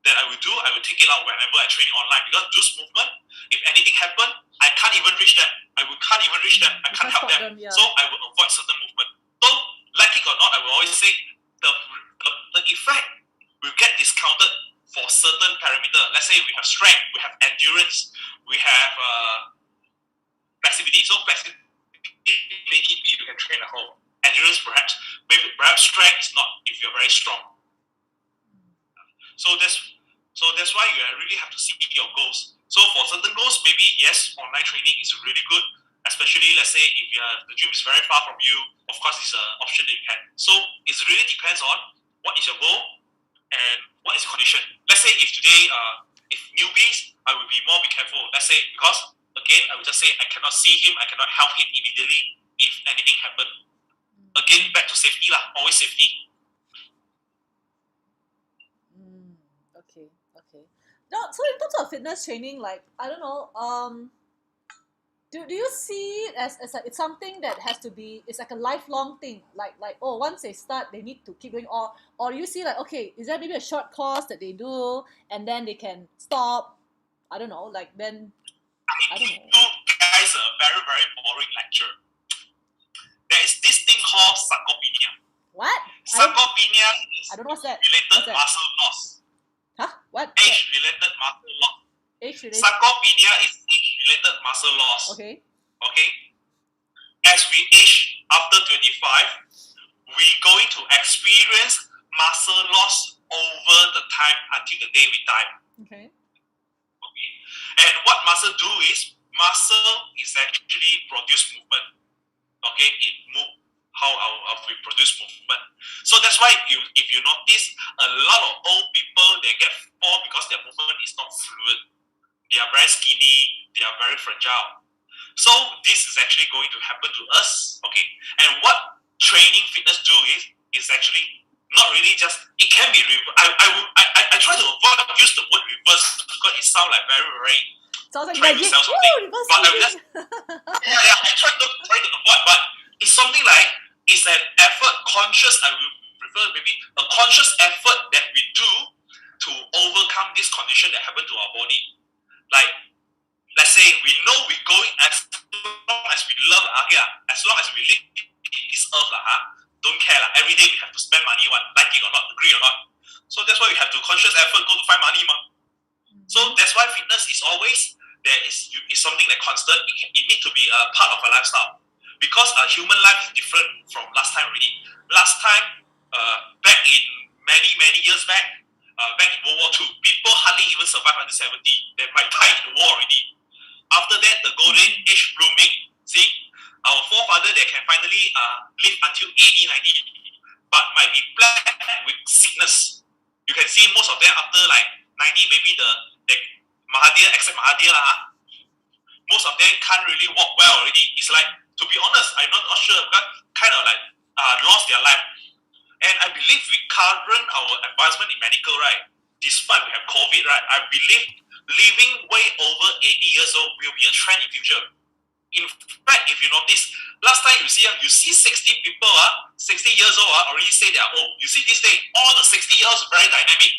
Speaker 2: That I will take it out whenever I train online. Because those movement, if anything happen, I can't even reach them. I can't help them.
Speaker 1: Yeah.
Speaker 2: So I will avoid certain movement. So, like it or not, I will always say the effect will get discounted for certain parameter. Let's say we have strength, we have endurance, we have flexibility. So flexibility maybe you can train at home. Endurance perhaps strength is not if you're very strong. So that's why you really have to see your goals. So for certain goals, maybe yes, online training is really good. Especially let's say if the gym is very far from you, of course it's an option that you can. So it really depends on what is your goal, And what is the condition? Let's say if today, if newbies, I will be careful. Let's say because again, I will just say I cannot see him, I cannot help him immediately if anything happen. Again, back to safety lah. Always safety.
Speaker 1: Okay. Now, so in terms of fitness training, like I don't know, do you see it as like it's something that has to be, it's like a lifelong thing, like oh, once they start they need to keep going, or you see like, okay, is there maybe a short course that they do and then they can stop, I don't know, like then I don't know.
Speaker 2: You guys a very, very boring lecture. There is this thing called sarcopenia.
Speaker 1: What?
Speaker 2: Sarcopenia is
Speaker 1: I don't know what's that.
Speaker 2: related muscle loss.
Speaker 1: Huh? What?
Speaker 2: Age-related muscle loss.
Speaker 1: Age-related.
Speaker 2: Sarcopenia is age-related muscle loss.
Speaker 1: Okay.
Speaker 2: Okay. As we age after 25, we're going to experience muscle loss over the time until the day we die.
Speaker 1: Okay.
Speaker 2: Okay. And what muscle do is, muscle is actually produce movement. Okay, it move how we produce movement. So that's why if you notice, a lot of old people, they get fall because their movement is not fluid. They are very skinny, they are very fragile. So this is actually going to happen to us. Okay, and what training fitness do is actually not really just, it can be I try to avoid use the word reverse because it sounds like very, very
Speaker 1: sounds like
Speaker 2: trying
Speaker 1: magic.
Speaker 2: to sell something.
Speaker 1: Reverse
Speaker 2: But I will just I try to avoid, but it's something like, it's an effort, conscious, I will prefer maybe a conscious effort that we do to overcome this condition that happened to our body. Like, let's say we know we're going, as long as we love, as long as we live in this earth, don't care, every day we have to spend money, like it or not, agree or not. So that's why we have to conscious effort go to find money. So that's why fitness is always, is something that constant, it needs to be a part of a lifestyle. Because a human life is different from last time already. Last time, back in many, many years back, back in World War II, people hardly even survive until 70. They might die in the war already. After that, the golden age blooming. See, our forefather, they can finally live until 80, 90, but might be plagued with sickness. You can see most of them after like 90, maybe the Mahathir, except Mahathir, most of them can't really walk well already. It's like, to be honest, I'm not sure, but kind of like lost their life. And I believe with current our advancement in medical, right, despite we have COVID, right, I believe living way over 80 years old will be a trend in future. In fact, if you notice, last time you see 60 people, 60 years old already say they are old. You see this day, all the 60-year-olds very dynamic.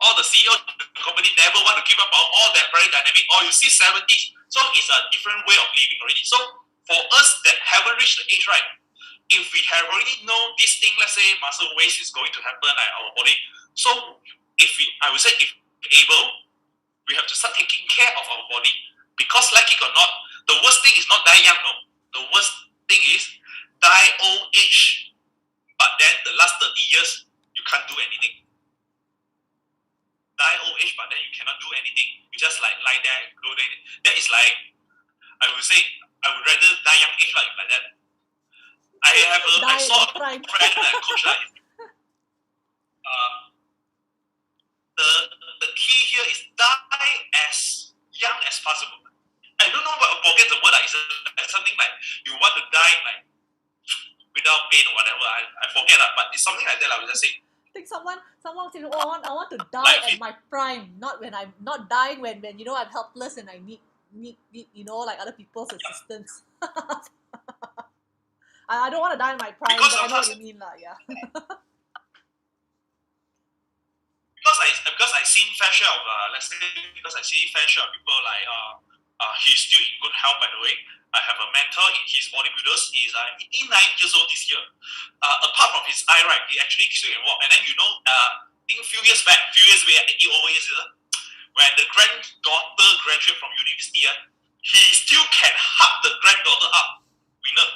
Speaker 2: All the CEOs of the company never want to give up on all that very dynamic. Or you see 70s. So it's a different way of living already. So for us that haven't reached the age, right, if we have already know this thing, let's say muscle waste is going to happen at our body. So I would say if able, we have to start taking care of our body. Because like it or not, the worst thing is not die young, no. The worst thing is die old age. But then the last 30 years, you can't do anything. Die old age, but then you cannot do anything. You just like lie there and go there. That is like, I would say, I would rather die young age like that. I saw a friend that coach like, the key here is die as young as possible. I don't know what, forget the word. It's something like you want to die like without pain or whatever. I forget that, but it's something like that. I would just say.
Speaker 1: I think someone said, oh, I want to die at my prime, not when I'm not dying when I'm helpless and I need like other people's assistance. I don't want to die in my prime, but I know what you mean, yeah.
Speaker 2: Because I see fair share of let's say because I see fair share of people like he's still in good health, by the way. I have a mentor in his bodybuilders. He's 89 years old this year. Apart from his eye, right, he actually still can walk. And then I think a few years back, 80 over years, when the granddaughter graduated from university, he still can hug the granddaughter up. Winner.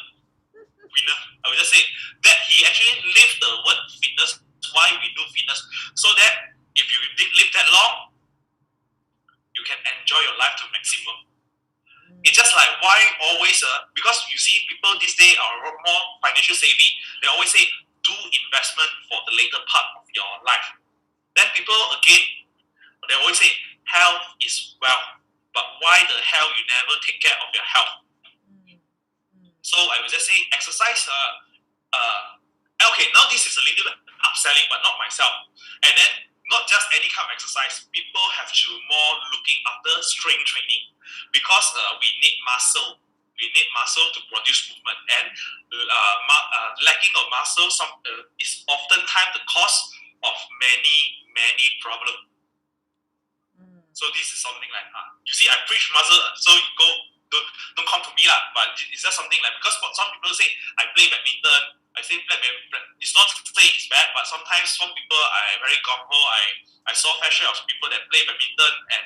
Speaker 2: I would just say that he actually lived the word fitness. Why we do fitness, so that if you did live that long, you can enjoy your life to maximum. It's just like why always because you see people this day are more financial savvy. They always say do investment for the later part of your life. Then people again, they always say health is wealth, but why the hell you never take care of your health? So I would just say exercise. Okay, now this is a little bit upselling, but not myself. And then not just any kind of exercise. People have to more looking after strength training because we need muscle. We need muscle to produce movement, and lacking of muscle is oftentimes the cause of many problems. So this is something like you see, I preach muscle, so you go don't come to me lah. But it's just something like, because some people say I play badminton. I say it's not to say it's bad, but sometimes some people are very gung-ho. I saw fair share of people that play badminton and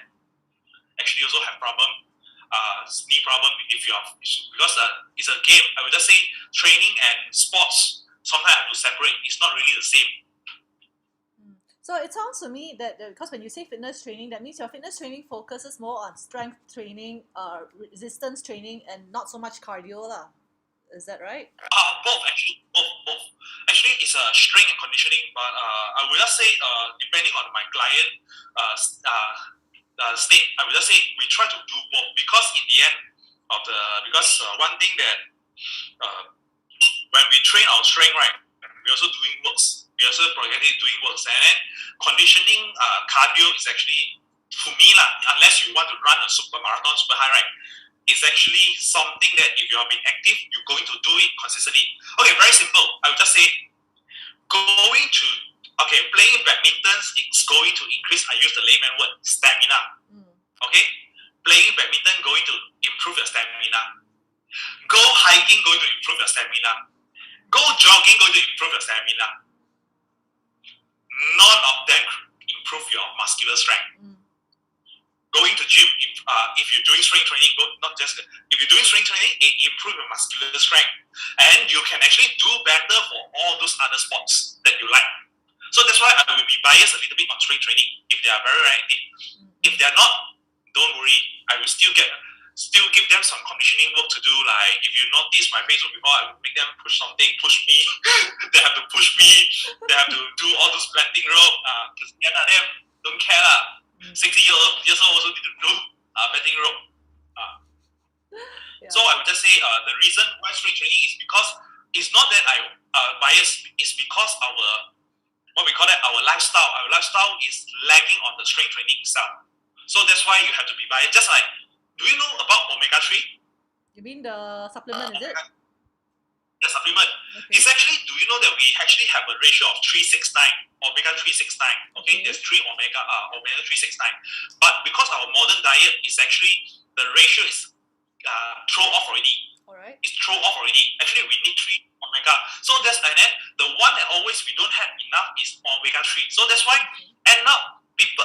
Speaker 2: actually also have knee problem because it's a game. I would just say training and sports sometimes have to separate. It's not really the same.
Speaker 1: So it sounds to me that because when you say fitness training, that means your fitness training focuses more on strength training, resistance training, and not so much cardio lah. Is that right?
Speaker 2: Both. Actually, it's strength and conditioning, but I would just say depending on my client state, I would just say we try to do both, because in the end of one thing that when we train our strength, right, we're also doing works. We're also progressively doing works, and then conditioning cardio is actually, for me lah, unless you want to run a super marathon, super high, right, it's actually something that if you have been active, you're going to do it consistently. Okay, very simple. I would just say playing badminton, it's going to increase, I use the layman word, stamina. Okay? Playing badminton going to improve your stamina. Go hiking going to improve your stamina. Go jogging going to improve your stamina. None of them improve your muscular strength. Going to gym, if you're doing strength training, if you're doing strength training, it improves your muscular strength, and you can actually do better for all those other sports that you like. So that's why I will be biased a little bit on strength training if they are very, very active. If they are not, don't worry. I will still give them some conditioning work to do. Like if you notice my Facebook before, I will make them push me. They have to push me. They have to do all those planting rope. Because them don't care lah. 60 years old also need to do planting rope. So I would just say the reason why strength training is because it's not that I bias. It's because our lifestyle. Our lifestyle is lagging on the strength training itself. So that's why you have to be biased. Just like, do you know about omega-3?
Speaker 1: You mean the supplement, is it?
Speaker 2: The supplement. Okay. It's actually, do you know that we actually have a ratio of 369, omega 369? Okay, there's 3 omega 369. But because our modern diet is actually, the ratio is throw off already.
Speaker 1: Alright.
Speaker 2: It's throw off already. Actually, we need 3 omega. So that's, and then the one that always we don't have enough is omega 3. So that's why end up people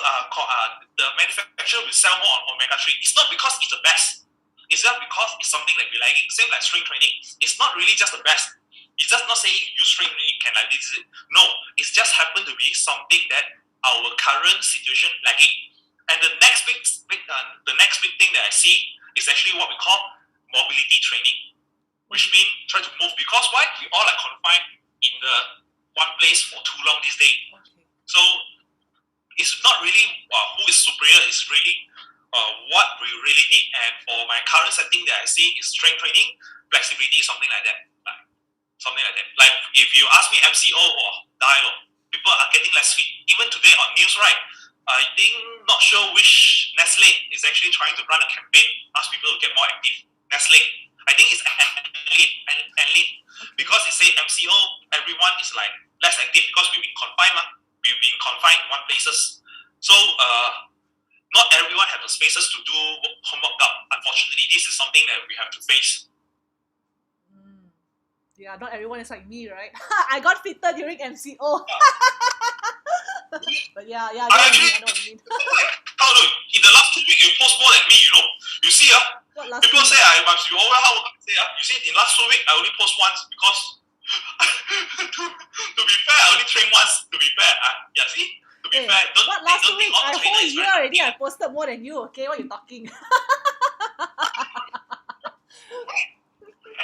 Speaker 2: the manufacturer will sell more on omega 3. It's not because it's the best. It's just because it's something that we like. Same like strength training. It's not really just the best. It's just not saying you use strength training, you can like this. No, it's just happened to be something that our current situation lacking. And the next big thing that I see is actually what we call mobility training, which means try to move, because why? We all are confined in the one place for too long these days. So it's not really who is superior. It's really what we really need. And for my current setting that I see is strength training, flexibility, something like that. Like if you ask me MCO or dialogue, people are getting less fit. Even today on news, right? I think, not sure which Nestle is actually trying to run a campaign, ask people to get more active. Nestle. I think it's Enlin. Because it say MCO, everyone is like less active because we've been confined. We've been confined in one places. So not everyone has the spaces to do homework out. Unfortunately, this is something that we have to face.
Speaker 1: Yeah, not everyone is like me, right? I got fitter during MCO. But yeah, I know what you mean.
Speaker 2: In the last 2 weeks, you post more than me, you know. You see, people say I must be over how you see, in the last 2 weeks, I only post once because to be fair, I only train once, to be fair. Yeah, see? To be fair,
Speaker 1: what last 2 weeks? A whole year already, I posted more than you, okay? What are you talking?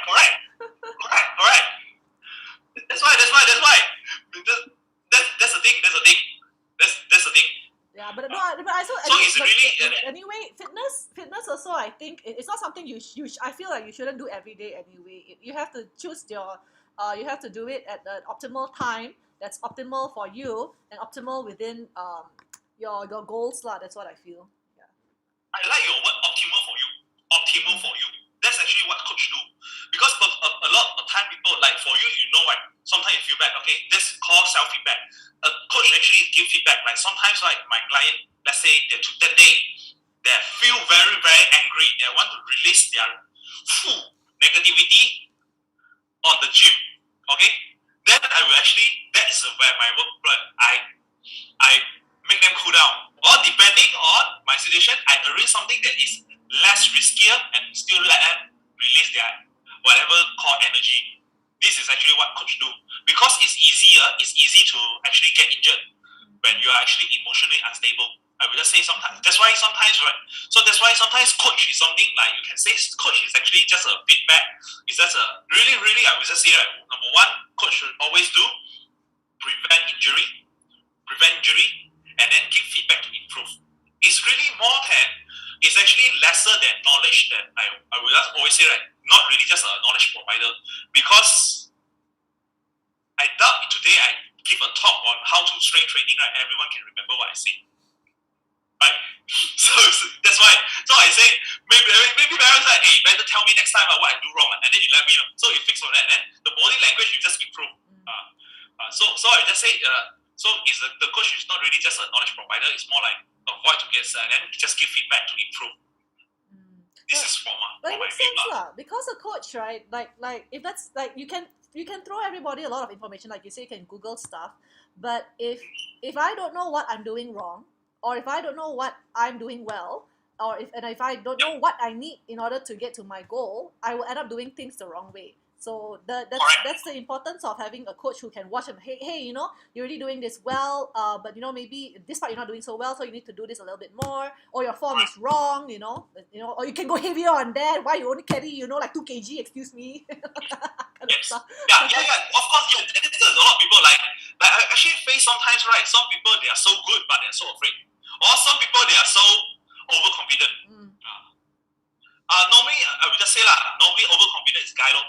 Speaker 2: Correct. That's why. That's the thing.
Speaker 1: anyway, fitness also, I think it's not something I feel like you shouldn't do every day anyway. You have to choose you have to do it at an optimal time that's optimal for you and optimal within your goals lah. That's what I feel. Yeah.
Speaker 2: I like your word optimal for you. Optimal for you. That's actually what coach do. Because a lot of time people, like for you, you know, right? Sometimes you feel bad. Okay, this called self-feedback. A coach actually give feedback. Like sometimes, like my client, let's say that day, they feel very, very angry. They want to release their negativity on the gym. Okay? Then I will actually, that is where my work, I make them cool down. Or depending on my situation, I arrange something that is less riskier and still let them release their whatever core energy. This is actually what coach do. Because it's easy to actually get injured when you are actually emotionally unstable. I will just say sometimes. That's why sometimes, right? So that's why sometimes coach is something like you can say coach is actually just a feedback. It's just a really, I will just say, right, number one, coach should always do prevent injury, and then give feedback to improve. It's really more than, it's actually lesser than knowledge that I will just always say, right, not really just a knowledge provider. Because I doubt today I give a talk on how to strength training, right, everyone can remember what I say. Right? So that's why. So I say, maybe parents like, hey, better tell me next time what I do wrong, and then you let me know. So you fix on that, and then the body language you just improve. So I just say, so is the coach is not really just a knowledge provider. It's more like avoid to get and then just give feedback to improve. This is from my view.
Speaker 1: Because a coach, right? Like if that's like you can throw everybody a lot of information, like you say, you can Google stuff. But if I don't know what I'm doing wrong, or if I don't know what I'm doing well, or if I don't know what I need in order to get to my goal, I will end up doing things the wrong way. So that's the importance of having a coach who can watch them. Hey, you know, you're already doing this well, but you know, maybe this part you're not doing so well, so you need to do this a little bit more, or your form is wrong, you know, or you can go heavier on that. Why you only carry, you know, like 2 kg? Excuse me.
Speaker 2: Yes. Yeah. Of course, yeah. There's a lot of people like I actually face sometimes, right? Some people they are so good, but they're so afraid, or some people they are so overconfident. Normally, I would just say normally overconfident is guy lor.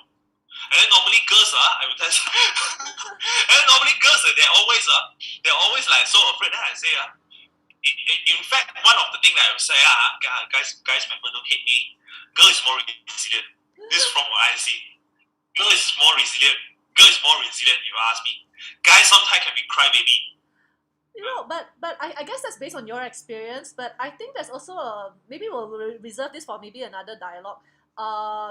Speaker 2: And then normally girls I would tell and then normally girls they're always like so afraid. Then I say in fact one of the things that I would say guys remember, don't hate me. Girl is more resilient. This is from what I see. Girl is more resilient. If you ask me. Guys sometimes can be crybaby.
Speaker 1: You know, but I guess that's based on your experience. But I think there's also maybe we'll reserve this for maybe another dialogue.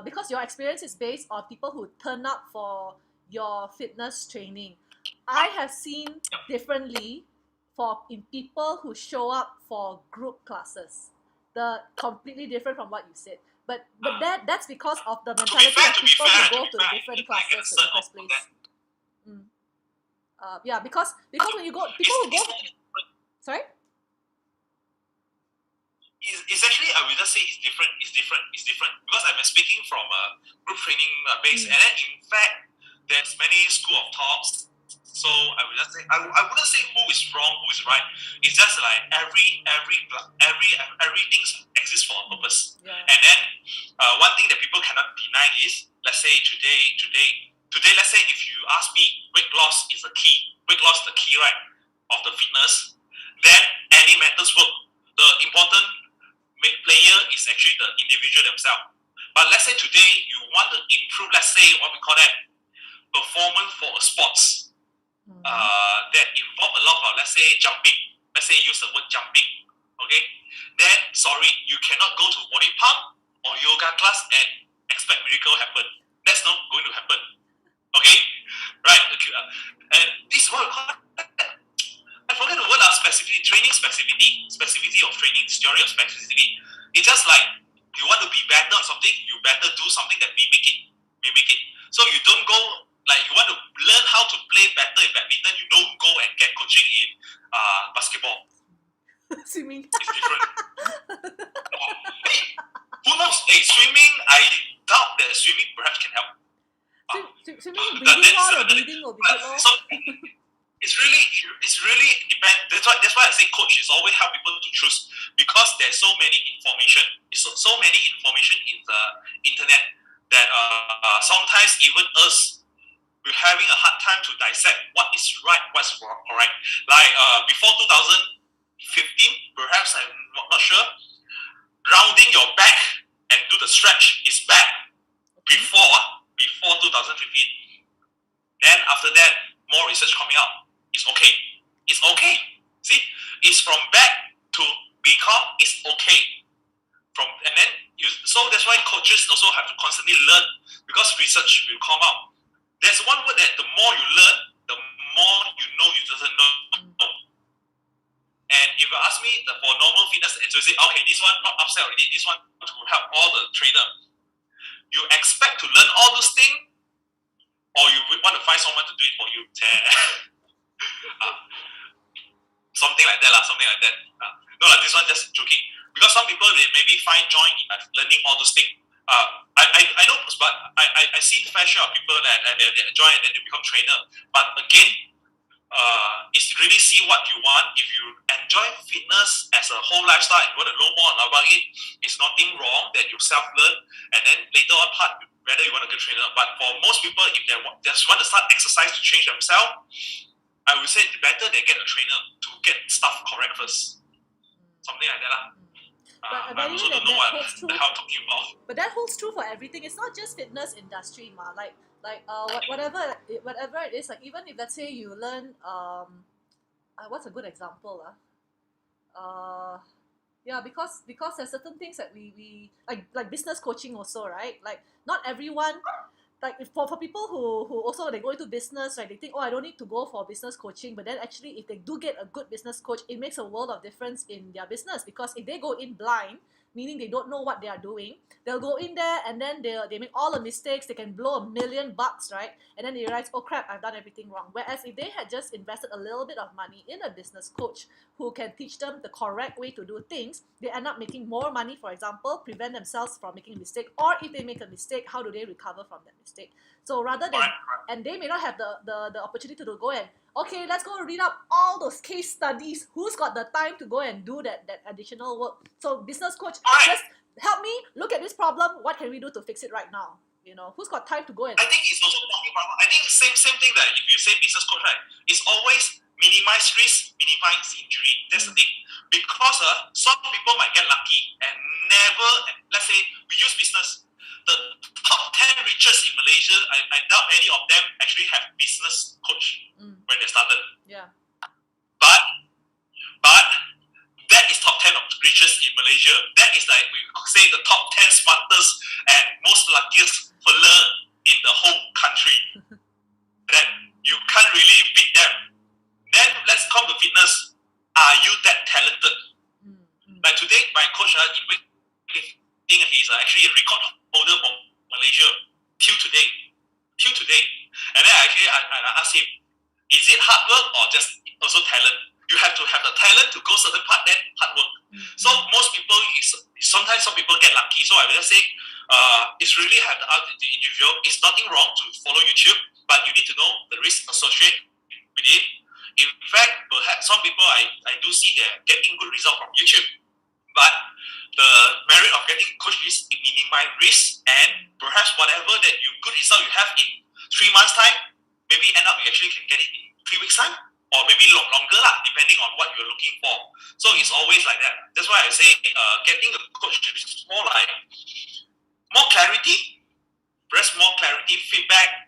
Speaker 1: Because your experience is based on people who turn up for your fitness training. I have seen differently in people who show up for group classes. The completely different from what you said. But that's because of the mentality of people who go to different classes in the first place. Yeah, because when you go, people who go. Sorry.
Speaker 2: It's actually, I will just say it's different because I'm speaking from a group training base, and then in fact there's many school of thoughts. So I will just say I wouldn't say who is wrong, who is right. It's just like everything exists for a purpose. Yeah. And then one thing that people cannot deny is, let's say today, let's say if you ask me, weight loss is the key. Weight loss is the key, right, of the fitness. Then any methods work. The important player is actually the individual themselves. But let's say today you want to improve, let's say what we call that performance for a sports that involve a lot of, let's say, jumping. Let's say use the word jumping. Okay? Then sorry, you cannot go to body pump or yoga class and expect miracle happen. That's not going to happen. Okay? Right? Okay. And this is what we call I forget the word specificity of training, theory of specificity. It's just like you want to be better on something, you better do something that mimic it. So you don't go like you want to learn how to play better in badminton, you don't go and get coaching in basketball.
Speaker 1: Swimming.
Speaker 2: It's different. Hey, who knows? Hey, swimming, I doubt that swimming perhaps can help.
Speaker 1: Swimming, breathing or breathing will be good.
Speaker 2: it's really depend. That's why I say coach is always help people to choose, because there's so many information. It's so many information in the internet that sometimes even us, we're having a hard time to dissect what is right, what's wrong, correct. Like before 2015, perhaps I'm not sure. Rounding your back and do the stretch is bad. Before 2015. Then after that, more research coming out. It's okay. It's okay. See, it's from back to become. It's okay. And then so that's why coaches also have to constantly learn, because research will come out. There's one word that the more you learn, the more you know you doesn't know. And if you ask me for normal fitness, and to say, okay, this one not upset already, this one to help all the trainer. You expect to learn all those things, or you want to find someone to do it for you. Something like that. No, this one just joking. Because some people, they maybe find joy in learning all those things. I know, but I see fair share of people that they enjoy and then they become trainer. But again, it's really see what you want. If you enjoy fitness as a whole lifestyle and you want to know more about it, it's nothing wrong that you self-learn, and then later on part whether you want to get trainer. But for most people, if they just want to start exercise to change themselves, I would say it's better they get a trainer to get stuff correct first. Something like that.
Speaker 1: But
Speaker 2: I also don't know what the hell I'm talking about.
Speaker 1: But that holds true for everything. It's not just fitness industry, ma. Whatever it is. Like even if let's say you learn what's a good example? Yeah, because there's certain things that we like business coaching also, right? Like not everyone. Like for people who also they go into business, right, they think, oh, I don't need to go for business coaching, but then actually if they do get a good business coach, it makes a world of difference in their business. Because if they go in blind, meaning they don't know what they are doing, they'll go in there and then they make all the mistakes, they can blow $1 million, right? And then they realize, oh crap, I've done everything wrong. Whereas if they had just invested a little bit of money in a business coach who can teach them the correct way to do things, they end up making more money, for example, prevent themselves from making a mistake, or if they make a mistake, how do they recover from that mistake? So rather than, and they may not have the opportunity to go and, okay, let's go read up all those case studies. Who's got the time to go and do that additional work? So business coach, just help me look at this problem. What can we do to fix it right now? You know, who's got time to go and...
Speaker 2: I think it's also talking about, I think same thing that if you say business coach, right, it's always minimize risk, minimize injury. That's the thing. Because some people might get lucky and never, let's say we use business. The top 10 richest in Malaysia, I doubt any of them actually have business coach when they started.
Speaker 1: Yeah.
Speaker 2: But that is top 10 of richest in Malaysia. That is like we say the top 10 smartest and most luckiest fella in the whole country. That you can't really beat them. Then let's come to fitness. Are you that talented? Like today, my coach in weightlifting, he's actually a record holder from Malaysia till today. And then I asked him, is it hard work or just also talent? You have to have the talent to go certain part, then hard work. So most people, sometimes some people get lucky. So I will just say, it's really have the individual. It's nothing wrong to follow YouTube, but you need to know the risk associated with it. In fact, perhaps some people I do see they're getting good result from YouTube, but the merit of getting coach is minimize risk, and perhaps whatever that good result you have in 3 months time, maybe end up you actually can get it in 3 weeks time, or maybe longer lah, depending on what you're looking for. So it's always like that. That's why I say getting a coach is more like more clarity, perhaps more clarity, feedback.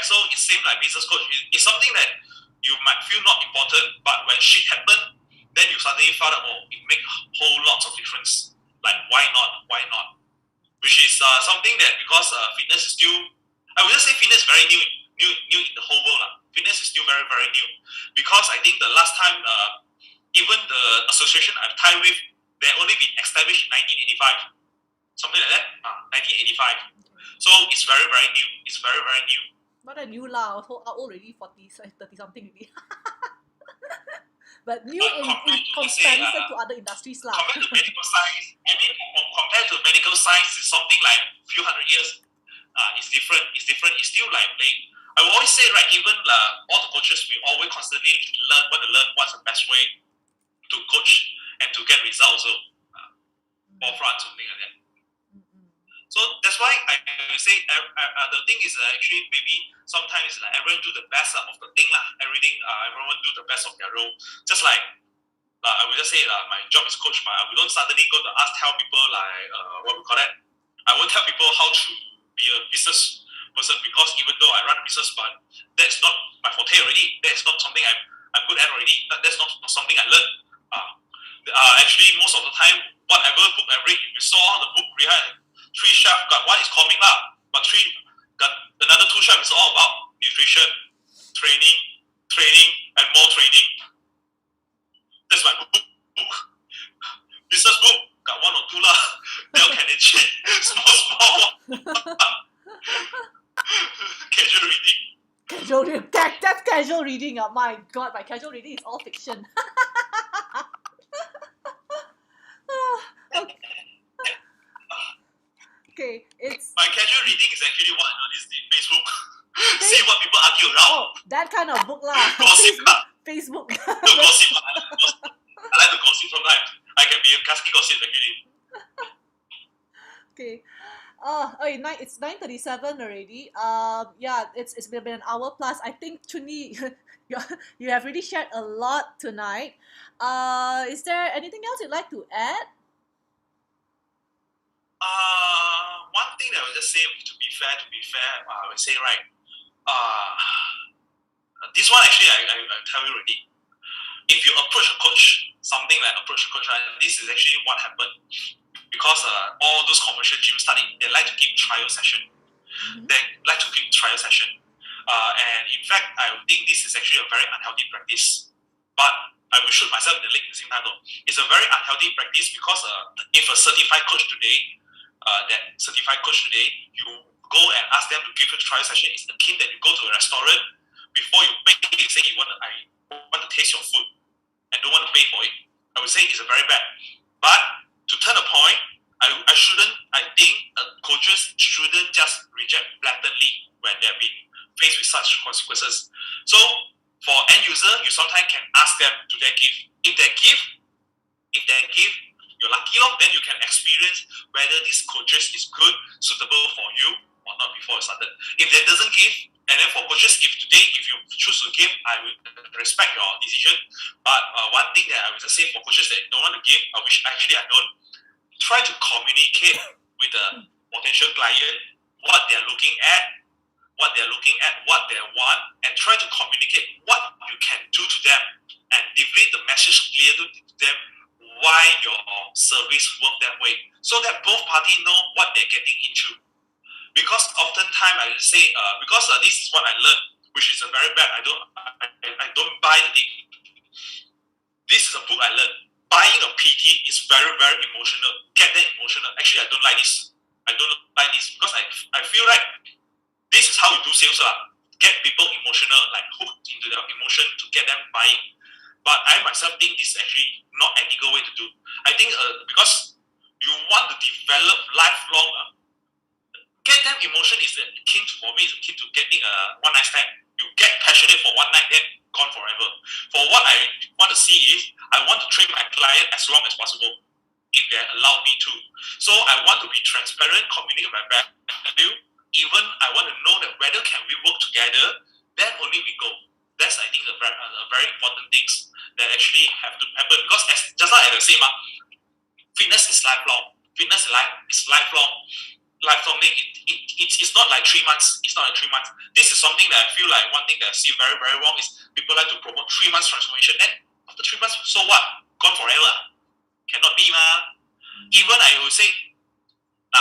Speaker 2: So it's same like business coach. It's something that you might feel not important, but when shit happen, then you suddenly found out, oh, it makes whole lots of difference. Like why not? Which is something that because fitness is still, I would just say fitness is very new in the whole world. Fitness is still very, very new. Because I think the last time, even the association I've tied with, they only been established in 1985. Something like that, 1985. So it's very, very new. It's very, very new.
Speaker 1: Not that new lah, already 40, 30 something already. But new in comparison to other industries lah.
Speaker 2: Compared to medical science, compared to medical science, it's something like a few hundred years. It's different. It's still like playing. I will always say, right, even all the coaches, we always constantly want to learn what's the best way to coach and to get results. So, forefront, something like that. So that's why I will say the thing is actually maybe sometimes like everyone do the best of the thing lah. Everyone do the best of their role. Just like I will just say my job is coach, but we don't suddenly go to tell people like what we call that. I won't tell people how to be a business person because even though I run a business, but that's not my forte already. That's not something I'm good at already. That's not something I learned. Actually, most of the time, whatever book I read, if you saw the book behind 3 chefs got one is comic lah, but 3 got another 2 chefs is all about nutrition, training, and more training. That's my book. Business book got 1 or 2 lah. Dell Carnegie, small. Casual reading.
Speaker 1: Casual reading. That's casual reading. Oh my god, my casual reading is all fiction. Okay, it's
Speaker 2: my casual reading is actually what on this Facebook. See what people argue around.
Speaker 1: Oh, that kind of book lah.
Speaker 2: Gossip lah.
Speaker 1: Facebook.
Speaker 2: No, gossip. I like to gossip sometimes. I can be a casky gossip actually.
Speaker 1: Okay. It's 9:37 already. Yeah, it's been an hour plus. I think Choon Ee, you have really shared a lot tonight. Is there anything else you'd like to add?
Speaker 2: One thing that I would just say to be fair, I would say right. This one actually I tell you already. If you approach a coach, something like approach a coach, right? This is actually what happened because all those commercial gyms they like to keep trial session. They like to keep trial session, and in fact, I think this is actually a very unhealthy practice. But I will shoot myself in the leg at the same time though. It's a very unhealthy practice because if a certified coach today, you go and ask them to give you a trial session, it's akin that you go to a restaurant before you pay, you say I want to taste your food and don't want to pay for it. I would say it's a very bad. But to turn a point, I think coaches shouldn't just reject blatantly when they're being faced with such consequences. So for end user, you sometimes can ask them, do they give? If they give, you're lucky enough, then you can experience whether this coaches is good, suitable for you or not before you started. If they doesn't give, and then for coaches, if you choose to give, I will respect your decision. But one thing that I will just say for coaches that don't want to give, which actually I don't, try to communicate with the potential client what they're looking at, what they want, and try to communicate what you can do to them and deliver the message clearly to them why your service work that way, so that both parties know what they're getting into. Because oftentimes I will say, because this is what I learned, which is a very bad. I don't buy the thing. This is a book I learned. Buying a PT is very, very emotional. Get them emotional. Actually, I don't like this. Because I feel like this is how you do sales. Get people emotional, like hooked into their emotion to get them buying. But I myself think this is actually not an ethical way to do. I think because you want to develop lifelong, get them emotion is akin to getting a one night stand. You get passionate for one night, then gone forever. For what I want to see is, I want to train my client as long as possible, if they allow me to. So I want to be transparent, communicate my value. Even I want to know that whether can we work together, then only we go. That's I think a very important things that actually have to happen. Because just like I say, fitness is lifelong. Fitness is lifelong. It's not like 3 months. It's not like 3 months. This is something that I feel like one thing that I see very, very wrong is people like to promote 3 months transformation. Then after 3 months, so what? Gone forever. Cannot be, Even I will say,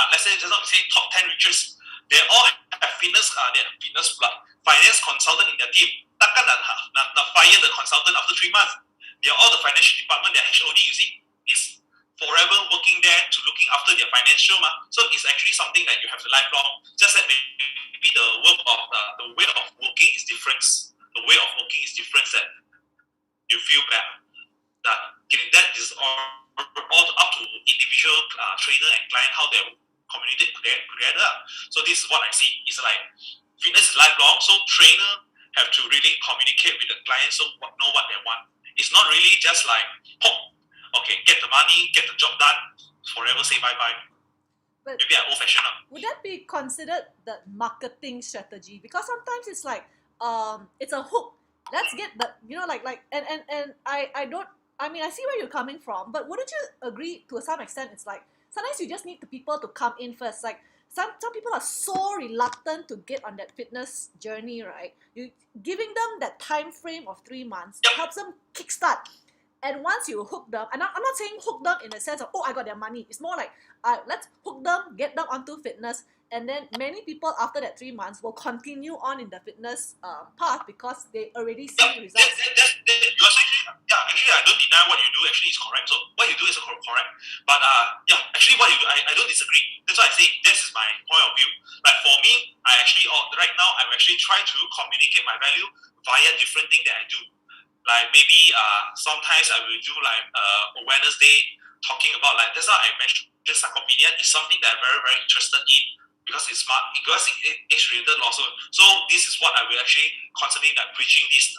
Speaker 2: let's say just not say top 10 richest, they all have fitness finance consultant in their team. Takkan nak fire the consultant after 3 months. They are all the financial department, they're HOD, you see. It's forever working there to looking after their financial. So it's actually something that you have to lifelong. Just that maybe the way of working is different. The way of working is different that you feel bad. That is all up to individual trainer and client how they communicate together. So this is what I see. It's like fitness is lifelong, so trainer have to really communicate with the client so know what they want. It's not really just like, okay, get the money, get the job done, forever say bye-bye.
Speaker 1: But
Speaker 2: maybe I'm old-fashioned.
Speaker 1: would that be considered the marketing strategy? Because sometimes it's like it's a hook. Let's get the and I see where you're coming from, but wouldn't you agree to some extent it's like sometimes you just need the people to come in first. Like some people are so reluctant to get on that fitness journey, right? You giving them that time frame of 3 months helps them kickstart. And once you hook them, and I'm not saying hook them in the sense of, oh, I got their money. It's more like, let's hook them, get them onto fitness, and then many people after that 3 months will continue on in the fitness path because they already see results.
Speaker 2: Actually, I don't deny what you do. Actually, is correct. So what you do is correct. But actually, what you do, I don't disagree. That's why I say this is my point of view. Like for me, I actually right now I'm actually trying to communicate my value via different things that I do. Like maybe sometimes I will do like awareness day talking about like that's why I mentioned sarcopenia is something that I'm very very interested in because it's smart because it's related also. So this is what I will actually constantly like preaching this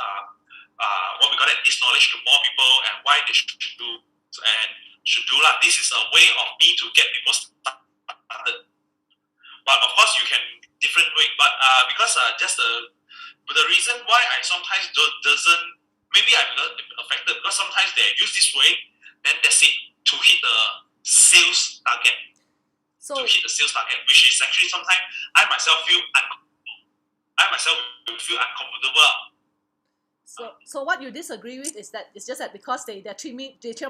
Speaker 2: what we call it this knowledge to more people and why they should do and should do lah. This is a way of me to get people started. But of course you can different way. But because just the reason why I sometimes doesn't. Maybe I'm affected because sometimes they use this way, then that's it, to hit the sales target. To hit the sales target, which is actually sometimes I myself will feel uncomfortable.
Speaker 1: So what you disagree with is that it's just that because their 3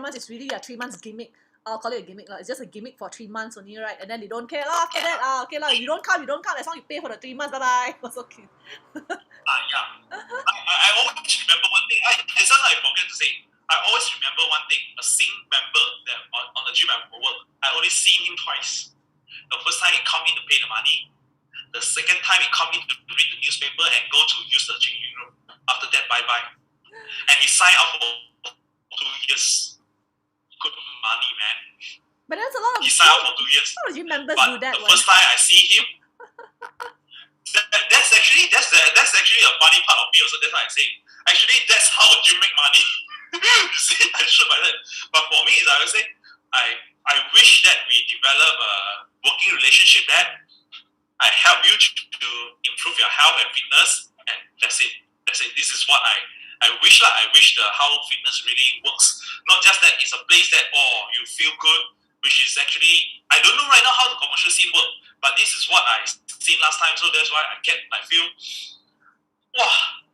Speaker 1: months is really a 3 months gimmick. I'll call it a gimmick. It's just a gimmick for 3 months only, right? And then they don't care. After that, okay, you don't come. As long as you pay for the 3 months, bye-bye. It's okay.
Speaker 2: I always remember one thing. This one I forget to say. I always remember one thing. A Sing member that on the gym I work, I only seen him twice. The first time he come in to pay the money. The second time he come in to read the newspaper and go to use the changing room. After that, bye-bye. And he signed up for 2 years. Good money, man.
Speaker 1: But that's a lot of.
Speaker 2: He signed up for 2 years.
Speaker 1: How do you members
Speaker 2: but
Speaker 1: do that?
Speaker 2: The first time I see him, that's actually a funny part of me also. That's why I say. Actually, that's how a gym make money. You see, I should by that. But for me, I would say, I wish that we develop a working relationship that I help you to improve your health and fitness, and that's it. This is what I wish lah. I wish how fitness really works. Not just that it's a place that you feel good, which is actually I don't know right now how the commercial scene work, but this is what I seen last time. So that's why I feel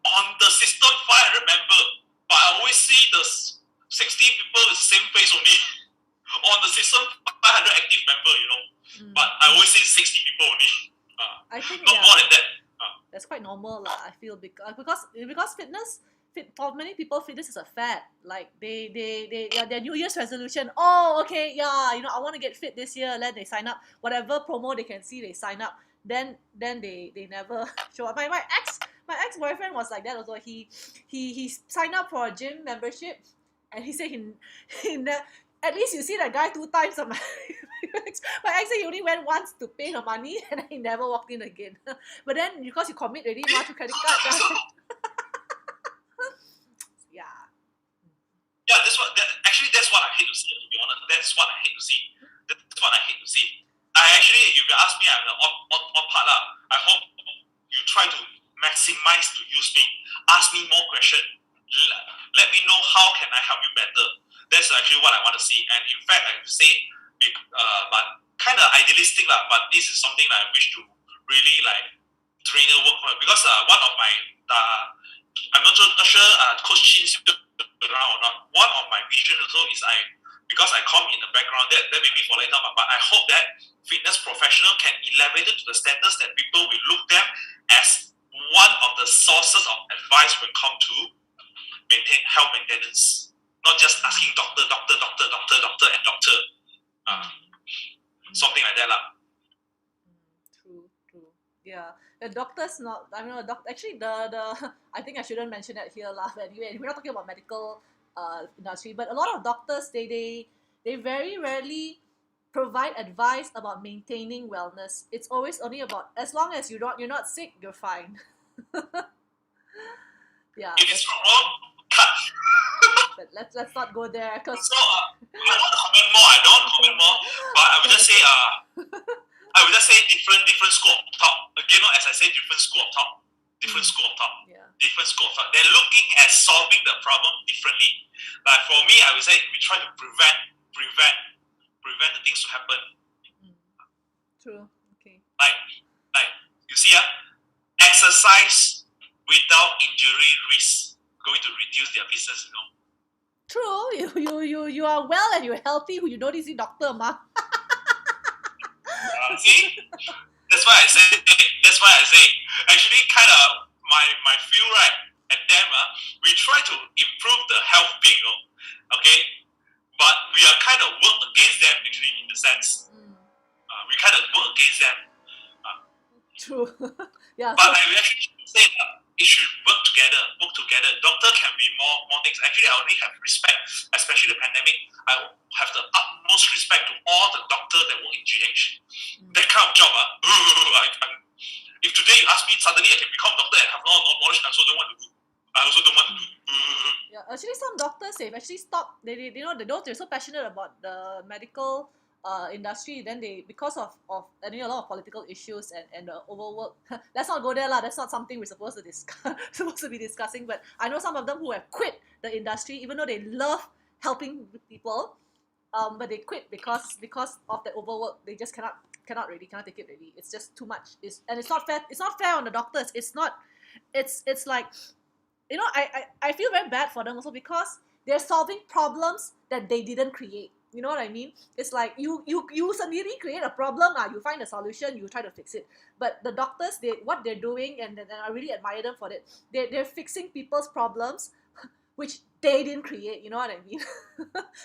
Speaker 2: on the system 500 member, but I always see the 60 people the same face only. On the system 500 active member, but I always see 60 people only.
Speaker 1: I think
Speaker 2: not more than that.
Speaker 1: That's quite normal lah. I feel because fitness. For many people, fitness is a fad. Like their New Year's resolution. Oh, okay, I want to get fit this year. Then they sign up. Whatever promo they can see, they sign up. Then they never show up. My ex-boyfriend was like that also. He signed up for a gym membership, and he said at least you see that guy 2 times. My ex said he only went once to pay the money, and then he never walked in again. But then because you commit already, now to credit card.
Speaker 2: That's what I hate to see. To be honest, that's what I hate to see. If you ask me, I'm the odd part lah. I hope you try to maximize to use me. Ask me more questions. Let me know how can I help you better. That's actually what I want to see. And in fact, I say, but kind of idealistic lah. But this is something that I wish to really trainer work on because one of my I'm not sure Coach Chin's around or not. One of my vision also is because I come in the background that may be for later, but I hope that fitness professional can elevate it to the status that people will look them as one of the sources of advice when it come to health maintenance. Not just asking doctor, and doctor. Something like that lah.
Speaker 1: True. Yeah. The doctors not. I mean, actually, I think I shouldn't mention that here, lah. But anyway, we're not talking about medical industry, but a lot of doctors they very rarely provide advice about maintaining wellness. It's always only about, as long as you're not sick, you're fine. Yeah.
Speaker 2: If it's wrong, cut.
Speaker 1: But let's not go there because.
Speaker 2: So I don't comment more. I don't comment more. But I would just say different school of thought. Again, as I say, different school of thought. Different school of thought.
Speaker 1: Yeah.
Speaker 2: Different school of thought. They're looking at solving the problem differently. But for me, I would say we try to prevent the things to happen.
Speaker 1: True. Okay.
Speaker 2: Like you see, exercise without injury risk going to reduce their business.
Speaker 1: True. You are well and you're healthy. You don't need to see doctor, ma.
Speaker 2: See, that's why I say. Actually, kind of my feel right at them. We try to improve the health being, okay, but we are kind of work against them actually in the sense. We kind of work against them.
Speaker 1: True. Yeah.
Speaker 2: But I will actually say it should work together. Doctor can be more things. Actually, I only have respect, especially the pandemic. I have the utmost respect to all the doctors that work in GH. That kind of job, if today you ask me, suddenly I can become a doctor and have no knowledge, I also don't want to do.
Speaker 1: Yeah, actually, some doctors they've actually stopped. They're so passionate about the medical industry. Then because of a lot of political issues and the overwork. Let's not go there, lah. That's not something we're supposed to be discussing. But I know some of them who have quit the industry, even though they love helping people. But they quit because of the overwork. They just cannot take it really. It's just too much. It's not fair. It's not fair on the doctors. It's like, I feel very bad for them also because they're solving problems that they didn't create. You know what I mean? It's like you suddenly create a problem, you find a solution, you try to fix it. But the doctors, what they're doing, and I really admire them for it. They're fixing people's problems, which they didn't create. You know what I mean?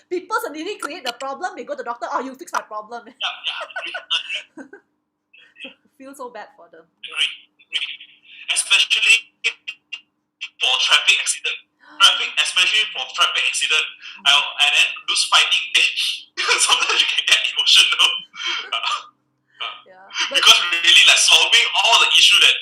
Speaker 1: People suddenly create the problem. They go to the doctor. Oh, you fix my problem.
Speaker 2: Yeah.
Speaker 1: Feel so bad for them.
Speaker 2: Agree. Especially for traffic accident. Especially for traffic accident. And then those fighting, sometimes you can get emotional.
Speaker 1: Yeah.
Speaker 2: Because really like solving all the issue that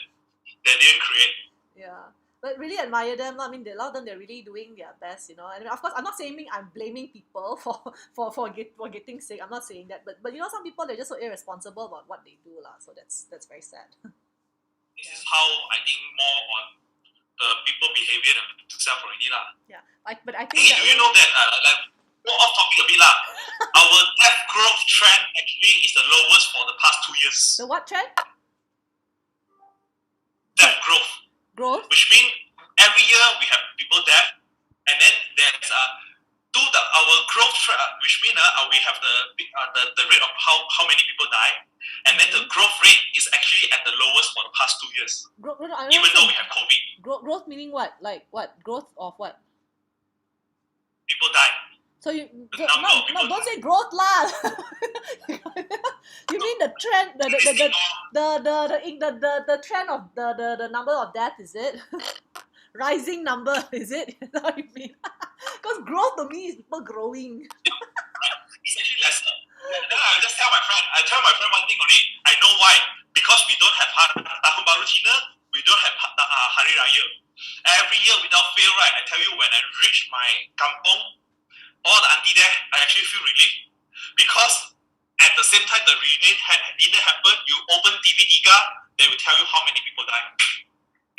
Speaker 2: they didn't create.
Speaker 1: Yeah. But really admire them. I mean, a lot of them, they're really doing their best, And of course, I'm not saying I'm blaming people for getting sick. I'm not saying that. But some people, they're just so irresponsible about what they do, lah. So that's very sad.
Speaker 2: This is how I think more on the people behavior themselves already, lah.
Speaker 1: Yeah. But I think
Speaker 2: do you know that like go off topic a bit, lah. Our death growth trend actually is the lowest for the past 2 years.
Speaker 1: The what trend?
Speaker 2: Death growth. Which means every year we have people dead, and then there's our growth rate, which means we have the rate of how many people die, and then the growth rate is actually at the lowest for the past 2 years. Even though we have COVID.
Speaker 1: Growth meaning what? Like what? Growth of what?
Speaker 2: People die.
Speaker 1: So don't say growth lah. You mean the trend, the trend of the number of death, is it? Rising number, is it? That's what you mean? Because growth to me is people growing.
Speaker 2: It's actually lesser. Then I just tell my friend one thing only. I know why. Because we don't have Tahun Baru Cina, we don't have Hari Raya. Every year without fail, right? I tell you, when I reach my kampung, all the auntie there, I actually feel relief. Because at the same time the dinner happened, you open TV3, they will tell you how many people die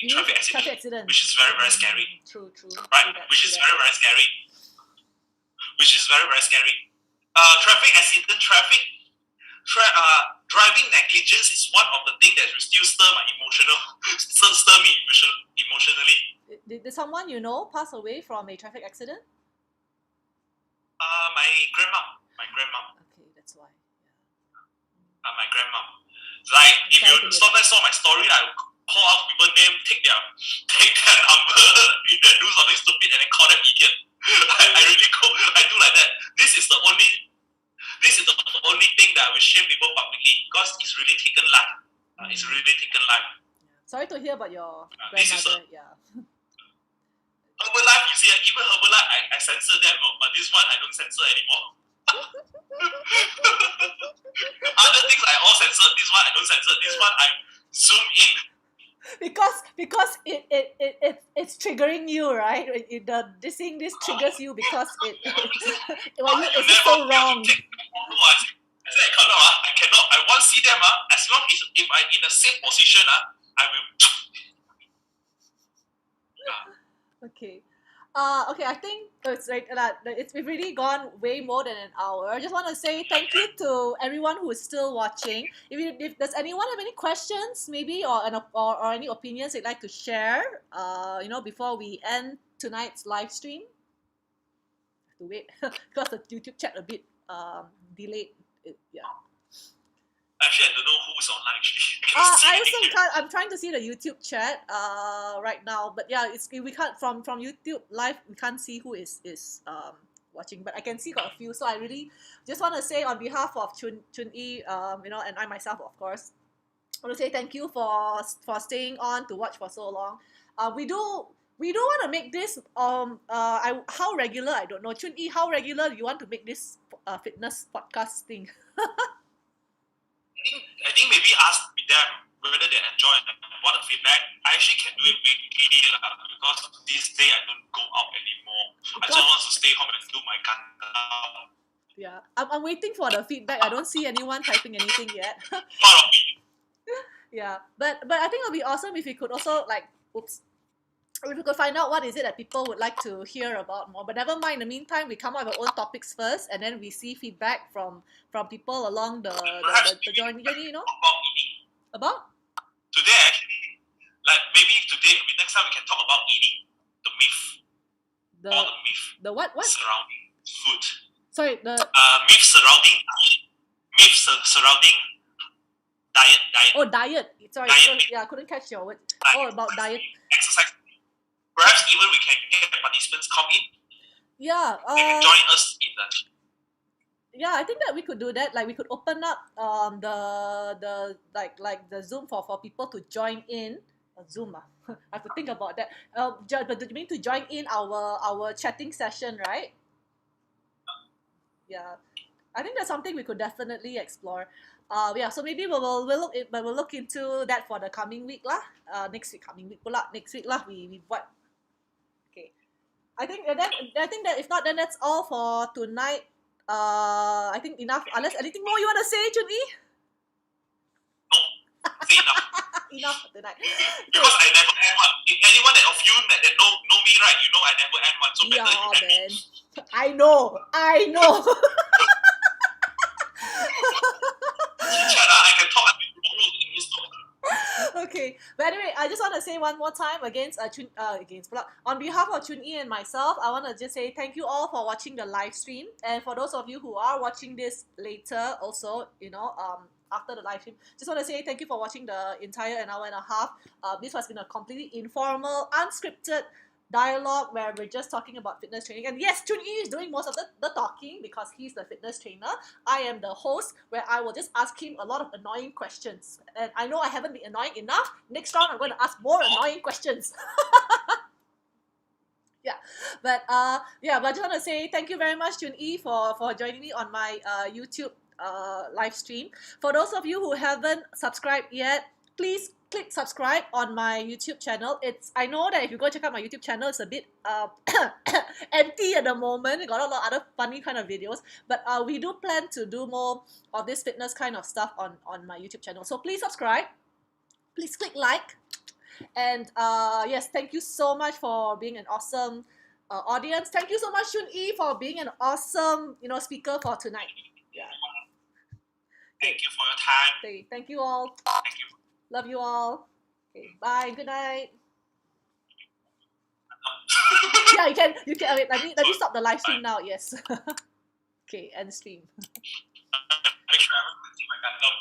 Speaker 2: in traffic accident. Which is very, very scary.
Speaker 1: True.
Speaker 2: Right? Which is very, very scary. Traffic accident, driving negligence is one of the things that will still stir me emotionally.
Speaker 1: Did someone pass away from a traffic accident?
Speaker 2: My grandma.
Speaker 1: Okay, that's why. Yeah.
Speaker 2: My grandma. Like if you sometimes saw my story, I would call out people's name, take their number, if they do something stupid, and then call them idiot. I do like that. This is the only thing that I will shame people publicly because it's really taken life.
Speaker 1: Sorry to hear about your grandmother.
Speaker 2: Herbalife, you see, even Herbalife, I censor them, but this one I don't censor anymore. Other things I all censor. This one I don't censor. This one I zoom in.
Speaker 1: because it's triggering you, right? Seeing this triggers you because well,
Speaker 2: You
Speaker 1: it's
Speaker 2: never
Speaker 1: so
Speaker 2: feel
Speaker 1: wrong.
Speaker 2: to take the photo. I said I cannot. I want to see them. As long as if I in the same position, I will.
Speaker 1: Okay. Okay, I think it's like that. We've really gone way more than an hour. I just want to say thank you to everyone who is still watching. If does anyone have any questions, maybe, or any opinions they'd like to share, before we end tonight's live stream. Have to wait because the YouTube chat a bit delayed. Yeah.
Speaker 2: Actually, I don't know who's online. Actually, I cannot see
Speaker 1: I
Speaker 2: anything
Speaker 1: also
Speaker 2: here.
Speaker 1: can't. I'm trying to see the YouTube chat right now, but yeah, we can't from YouTube live. We can't see who is watching, but I can see got a few. So I really just want to say on behalf of Choon Ee, and I myself, of course, I want to say thank you for staying on to watch for so long. We do want to make this how regular I don't know. Choon Ee, how regular do you want to make this fitness podcast thing?
Speaker 2: I think maybe ask them whether they enjoy and what the feedback. I actually can do it weekly because this day I don't go out anymore. I just want to stay home and do my gun.
Speaker 1: Yeah, I'm waiting for the feedback. I don't see anyone typing anything yet.
Speaker 2: Part of me.
Speaker 1: Yeah, but I think it'll be awesome if we could also if we could find out what is it that people would like to hear about more. But never mind. In the meantime, we come up with our own topics first, and then we see feedback from people along the journey.
Speaker 2: About eating.
Speaker 1: About
Speaker 2: Today actually, maybe today, next time we can talk about eating. The myth. All the myth
Speaker 1: the what
Speaker 2: surrounding food.
Speaker 1: Sorry, the
Speaker 2: myth surrounding diet.
Speaker 1: oh, diet. Sorry,
Speaker 2: Diet.
Speaker 1: yeah, I couldn't catch your word.
Speaker 2: Diet.
Speaker 1: About diet.
Speaker 2: Exercise. Perhaps even we can get participants come in.
Speaker 1: Yeah.
Speaker 2: They can join us in the.
Speaker 1: Yeah, I think that we could do that. Like we could open up the the Zoom for people to join in. Zoom. I have to think about that. But do you mean to join in our chatting session, right? Yeah, I think that's something we could definitely explore. Yeah, so maybe we'll look into that for the coming week lah. Next week lah. We what? Okay, I think that if not, then that's all for tonight. I think enough. Unless anything more you want to say, Choon Ee?
Speaker 2: No, say enough.
Speaker 1: Enough for tonight.
Speaker 2: Because I never end one. If anyone of you that know me right, you know I never end one. So better you end
Speaker 1: man.
Speaker 2: me.
Speaker 1: I know.
Speaker 2: I can talk until tomorrow in this talk.
Speaker 1: Okay, but anyway, I just want to say one more time on behalf of Choon Ee and myself, I want to just say thank you all for watching the live stream, and for those of you who are watching this later, also, after the live stream, just want to say thank you for watching the entire an hour and a half. This has been a completely informal, unscripted dialogue where we're just talking about fitness training. And yes, Choon Ee is doing most of the talking because he's the fitness trainer. I am the host where I will just ask him a lot of annoying questions. And I know I haven't been annoying enough. Next round, I'm going to ask more annoying questions. Yeah, but I just want to say thank you very much, Choon Ee, for joining me on my YouTube live stream. For those of you who haven't subscribed yet, please click subscribe on my YouTube channel. I know that if you go check out my YouTube channel, it's a bit empty at the moment. Got a lot of other funny kind of videos, but we do plan to do more of this fitness kind of stuff on my YouTube channel. So please subscribe, please click like, and yes, thank you so much for being an awesome audience. Thank you so much, Choon Ee, for being an awesome speaker for tonight. Yeah.
Speaker 2: Thank you for your time.
Speaker 1: Okay, thank you all.
Speaker 2: Thank you.
Speaker 1: Love you all. Okay, bye. Good night. Yeah, you can. Wait, let me stop the live stream now. Yes. Okay, end stream.
Speaker 2: Make sure I haven't my gun.